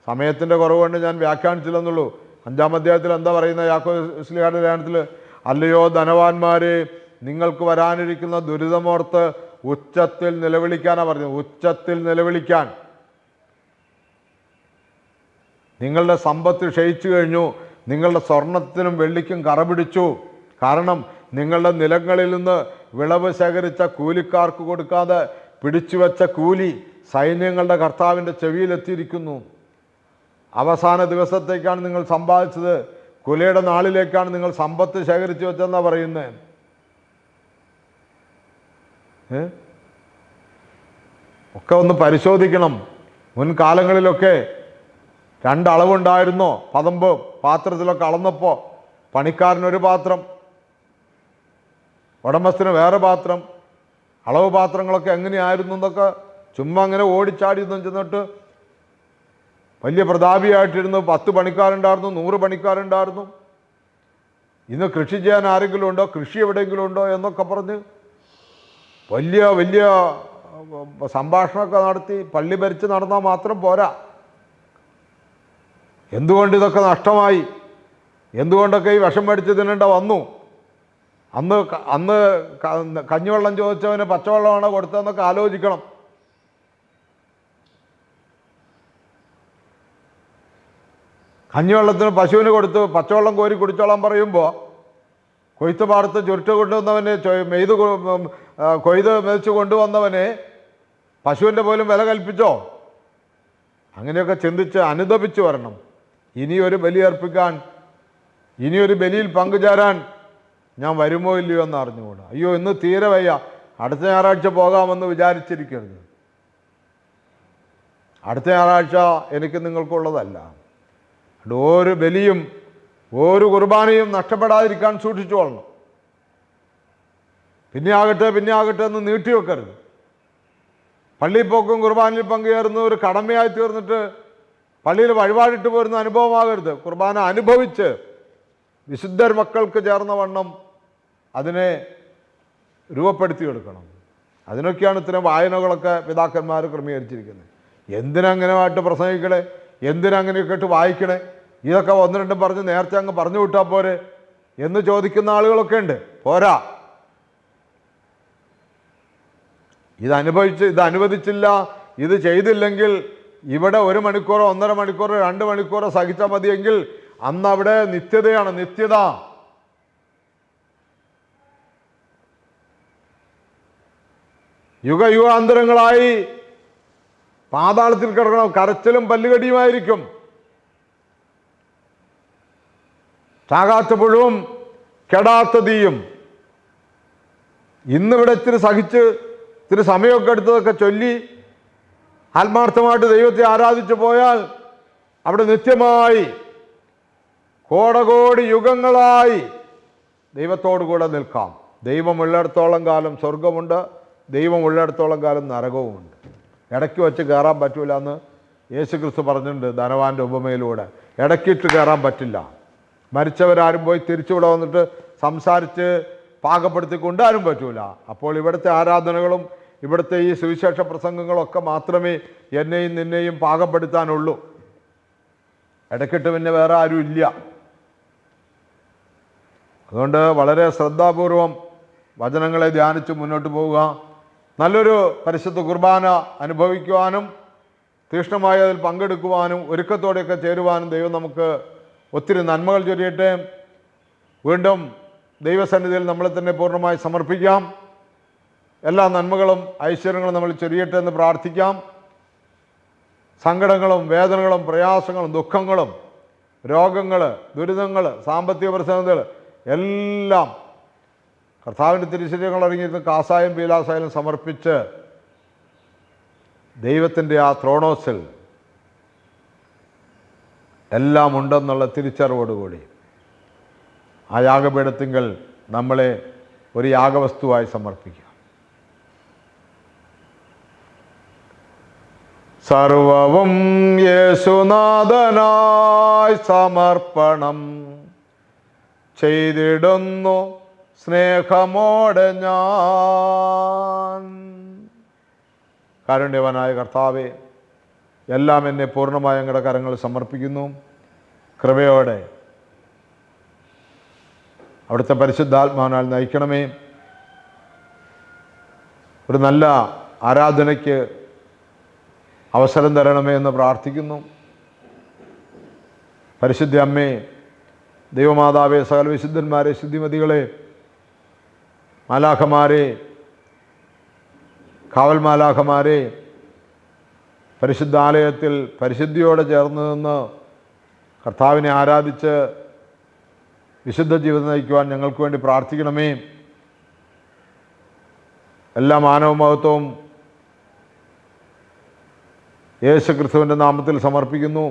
Speaker 1: സമയത്തിൻ്റെ കുറവ് കൊണ്ട് ഞാൻ വ്യാഖ്യാനിച്ചില്ലെന്നുള്ളൂ. 5-ാം അധ്യായത്തിൽ എന്താ പറയുന്നത്? യാക്കോബ് ശ്ലീഹായുടെ ലേഖനത്തിൽ, അല്ലയോ ധനവാന്മാരെ, നിങ്ങൾക്ക് വരാനിരിക്കുന്ന ദുരിതമോർത്ത് ഉച്ചത്തിൽ നിലവിളിക്കാനാണ് പറഞ്ഞത്. ഉച്ചത്തിൽ നിലവിളിക്കാൻ. നിങ്ങളുടെ സമ്പത്ത് ക്ഷയിച്ചു കഴിഞ്ഞു, നിങ്ങളുടെ സ്വർണത്തിനും വെള്ളിക്കും കറ പിടിച്ചു. കാരണം നിങ്ങളുടെ നിലങ്ങളിൽ നിന്ന് വിളവ് ശേഖരിച്ച കൂലിക്കാർക്ക് കൊടുക്കാതെ പിടിച്ചുവെച്ച കൂലി സൈന്യങ്ങളുടെ കർത്താവിൻ്റെ ചെവിയിലെത്തിയിരിക്കുന്നു. അവസാന ദിവസത്തേക്കാണ് നിങ്ങൾ സമ്പാദിച്ചത്, കുലയുടെ നാളിലേക്കാണ് നിങ്ങൾ സമ്പത്ത് ശേഖരിച്ചു വെച്ചെന്നാണ് പറയുന്നത്. ഒക്കെ ഒന്ന് പരിശോധിക്കണം. മുൻകാലങ്ങളിലൊക്കെ 2 അളവുണ്ടായിരുന്നോ? പതമ്പ് പാത്രത്തിലൊക്കെ അളന്നപ്പോൾ പണിക്കാരനൊരു പാത്രം, ഉടമസ്ഥന് വേറെ പാത്രം. അളവ് പാത്രങ്ങളൊക്കെ എങ്ങനെയായിരുന്നു എന്നൊക്കെ ചുമ്മാ അങ്ങനെ ഓടിച്ചാടിയൊന്നും ചെന്നിട്ട് വലിയ പ്രതാപിയായിട്ടിരുന്നു. 10 പണിക്കാരുണ്ടായിരുന്നു, 100 പണിക്കാരുണ്ടായിരുന്നു. ഇന്ന് കൃഷി ചെയ്യാൻ ആരെങ്കിലും ഉണ്ടോ, കൃഷി എവിടെയെങ്കിലും ഉണ്ടോ എന്നൊക്കെ പറഞ്ഞ് വലിയ വലിയ സംഭാഷണമൊക്കെ നടത്തി പള്ളി ഭരിച്ച് നടന്നാൽ മാത്രം പോരാ. എന്തുകൊണ്ട് ഇതൊക്കെ നഷ്ടമായി? എന്തുകൊണ്ടൊക്കെ ഈ വിഷം മേടിച്ച് തിന്നേണ്ട വന്നു? അന്ന് കഞ്ഞിവെള്ളം ചോദിച്ചവന് പച്ചവെള്ളമാണോ കൊടുത്തതെന്നൊക്കെ ആലോചിക്കണം. കഞ്ഞിവെള്ളത്തിന് പശുവിന് കൊടുത്ത് പച്ചവെള്ളം കോരി കുടിച്ചോളാൻ പറയുമ്പോൾ കൊയ്ത്ത് പാടത്ത് ചുരുട്ട് കൊണ്ടുവന്നവന് കൊയ്ത് മെതിച്ച് കൊണ്ടുവന്നവന് പശുവിൻ്റെ പോലും വില കൽപ്പിച്ചോ? അങ്ങനെയൊക്കെ ചിന്തിച്ച് അനുദപിച്ച് വരണം. ഇനിയൊരു ബലി അർപ്പിക്കാൻ, ഇനിയൊരു ബലിയിൽ പങ്കുചേരാൻ ഞാൻ വരുമോ ഇല്ലയോ എന്ന് അറിഞ്ഞുകൂടാ. അയ്യോ ഇന്ന് തീരെ വയ്യ, അടുത്ത ഞായറാഴ്ച പോകാമെന്ന് വിചാരിച്ചിരിക്കരുത്. അടുത്ത ഞായറാഴ്ച എനിക്ക് നിങ്ങൾക്കുള്ളതല്ല. ഒരു ബലിയും ഒരു കുർബാനയും നഷ്ടപ്പെടാതിരിക്കാൻ സൂക്ഷിച്ചു കൊള്ളണം. പിന്നെ ആകട്ടെ എന്ന് നീട്ടിവെക്കരുത്. പള്ളിയിൽ പോക്കും കുർബാനയിൽ പങ്കുചേർന്ന് ഒരു കടമയായി തീർന്നിട്ട് പള്ളിയിൽ വഴിപാടിട്ട് പോരുന്ന അനുഭവമാകരുത്. കുർബാന അനുഭവിച്ച് വിശുദ്ധർ മക്കൾക്ക് ചേർന്ന വണ്ണം അതിനെ രൂപപ്പെടുത്തിയെടുക്കണം. അതിനൊക്കെയാണ് ഇത്തരം വായനകളൊക്കെ പിതാക്കന്മാർ ക്രമീകരിച്ചിരിക്കുന്നത്. എന്തിനങ്ങനെയായിട്ട് പ്രസംഗിക്കണേ, എന്തിനങ്ങനെയൊക്കെ ഇട്ട് വായിക്കണേ, ഇതൊക്കെ 1-2 പറഞ്ഞ് നേരത്തെ അങ്ങ് പറഞ്ഞു വിട്ടാൽ പോരെ എന്ന് ചോദിക്കുന്ന ആളുകളൊക്കെ ഉണ്ട്. പോരാ, ഇത് അനുവദിച്ചില്ല, ഇത് ചെയ്തില്ലെങ്കിൽ ഇവിടെ 1 മണിക്കൂറോ 1.5 മണിക്കൂറോ 2 മണിക്കൂറോ സഹിച്ചാൽ മതിയെങ്കിൽ അന്ന് അവിടെ നിത്യതയാണ്, നിത്യത. യുഗാന്തരങ്ങളായി പാതാളത്തിൽ കിടക്കണം, കരച്ചിലും പല്ലുകടിയുമായിരിക്കും. ചാകാത്ത പുഴുവും കെടാത്ത തീയും. ഇന്നിവിടെ ഇത്തിരി സഹിച്ച് ഇത്തിരി സമയമൊക്കെ എടുത്തതൊക്കെ ചൊല്ലി ആത്മാർത്ഥമായിട്ട് ദൈവത്തെ ആരാധിച്ചു പോയാൽ അവിടെ നിത്യമായി കോടകോടി യുഗങ്ങളായി ദൈവത്തോടു കൂടെ നിൽക്കാം. ദൈവമുള്ളിടത്തോളം കാലം സ്വർഗമുണ്ട്, ദൈവമുള്ളിടത്തോളം കാലം നരകവുമുണ്ട്. ഇടയ്ക്ക് വെച്ച് കയറാൻ പറ്റൂല എന്ന് യേശുക്രിസ്തു പറഞ്ഞിട്ടുണ്ട് ധനവാന്റെ ഉപമയിലൂടെ. ഇടയ്ക്കിട്ട് കയറാൻ പറ്റില്ല. മരിച്ചവരാരും പോയി തിരിച്ചുവിടെ വന്നിട്ട് സംസാരിച്ച് പാകപ്പെടുത്തി കൊണ്ടാരും പറ്റൂല. അപ്പോൾ ഇവിടുത്തെ ആരാധനകളും ഇവിടുത്തെ ഈ സുവിശേഷ പ്രസംഗങ്ങളൊക്കെ മാത്രമേ എന്നെയും നിന്നെയും പാകപ്പെടുത്താനുള്ളൂ. ഇടയ്ക്കിട്ട് പിന്നെ വേറെ ആരും ഇല്ല. അതുകൊണ്ട് വളരെ ശ്രദ്ധാപൂർവം വചനങ്ങളെ ധ്യാനിച്ച് മുന്നോട്ട് പോവുക. നല്ലൊരു പരിശുദ്ധ കുർബാന അനുഭവിക്കുവാനും തീക്ഷ്ണമായി അതിൽ പങ്കെടുക്കുവാനും ഒരുക്കത്തോടെയൊക്കെ ചേരുവാനും ദൈവം നമുക്ക് ഒത്തിരി നന്മകൾ ചൊരിയട്ടെ. വീണ്ടും ദൈവസന്നിധിയിൽ നമ്മളെ തന്നെ പൂർണ്ണമായി സമർപ്പിക്കാം. എല്ലാ നന്മകളും ഐശ്വര്യങ്ങളും നമ്മൾ ചൊരിയട്ടെ എന്ന് പ്രാർത്ഥിക്കാം. സങ്കടങ്ങളും വേദനകളും പ്രയാസങ്ങളും ദുഃഖങ്ങളും രോഗങ്ങൾ ദുരിതങ്ങൾ സാമ്പത്തിക പ്രതിസന്ധികൾ എല്ലാം കർത്താവിൻ്റെ തിരുശരീരങ്ങൾ ഇറങ്ങിയിരുന്ന കാസായും പീലാസായാലും സമർപ്പിച്ച് ദൈവത്തിൻ്റെ ആ ത്രോണോസിൽ എല്ലാം ഉണ്ടെന്നുള്ള തിരിച്ചറിവോടുകൂടി ആ യാഗപീഠത്തിങ്കൽ നമ്മളെ ഒരു യാഗവസ്തുവായി സമർപ്പിക്കുക. സർവവും യേശുനാഥനായി സമർപ്പണം ചെയ്തിടുന്നു സ്നേഹമോടെ ഞാൻ. കാരുണ്യവാനായ കർത്താവേ, എല്ലാം എന്നെ പൂർണ്ണമായ അങ്ങയുടെ കരങ്ങളിൽ സമർപ്പിക്കുന്നു. കൃപയോടെ അവിടുത്തെ പരിശുദ്ധാത്മാവിനാൽ നയിക്കണമേ. ഒരു നല്ല ആരാധനയ്ക്ക് അവസരം തരണമേ എന്ന് പ്രാർത്ഥിക്കുന്നു. പരിശുദ്ധ അമ്മേ, ദൈവമാതാവേ, സകല വിശുദ്ധന്മാരെ, ശുദ്ധിമതികളെ, മാലാഖമാരെ, കാവൽ മാലാഖമാരെ, പരിശുദ്ധാലയത്തിൽ പരിശുദ്ധിയോടെ ചേർന്ന് നിന്ന് കർത്താവിനെ ആരാധിച്ച് വിശുദ്ധ ജീവിതം നയിക്കുവാൻ ഞങ്ങൾക്ക് വേണ്ടി പ്രാർത്ഥിക്കണമേ. എല്ലാ മാനവമഹത്വവും യേശുക്രിസ്തുവിൻ്റെ നാമത്തിൽ സമർപ്പിക്കുന്നു.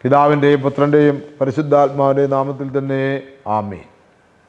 Speaker 1: പിതാവിൻ്റെയും പുത്രൻ്റെയും പരിശുദ്ധാത്മാവിൻ്റെയും നാമത്തിൽ തന്നെ ആമേൻ.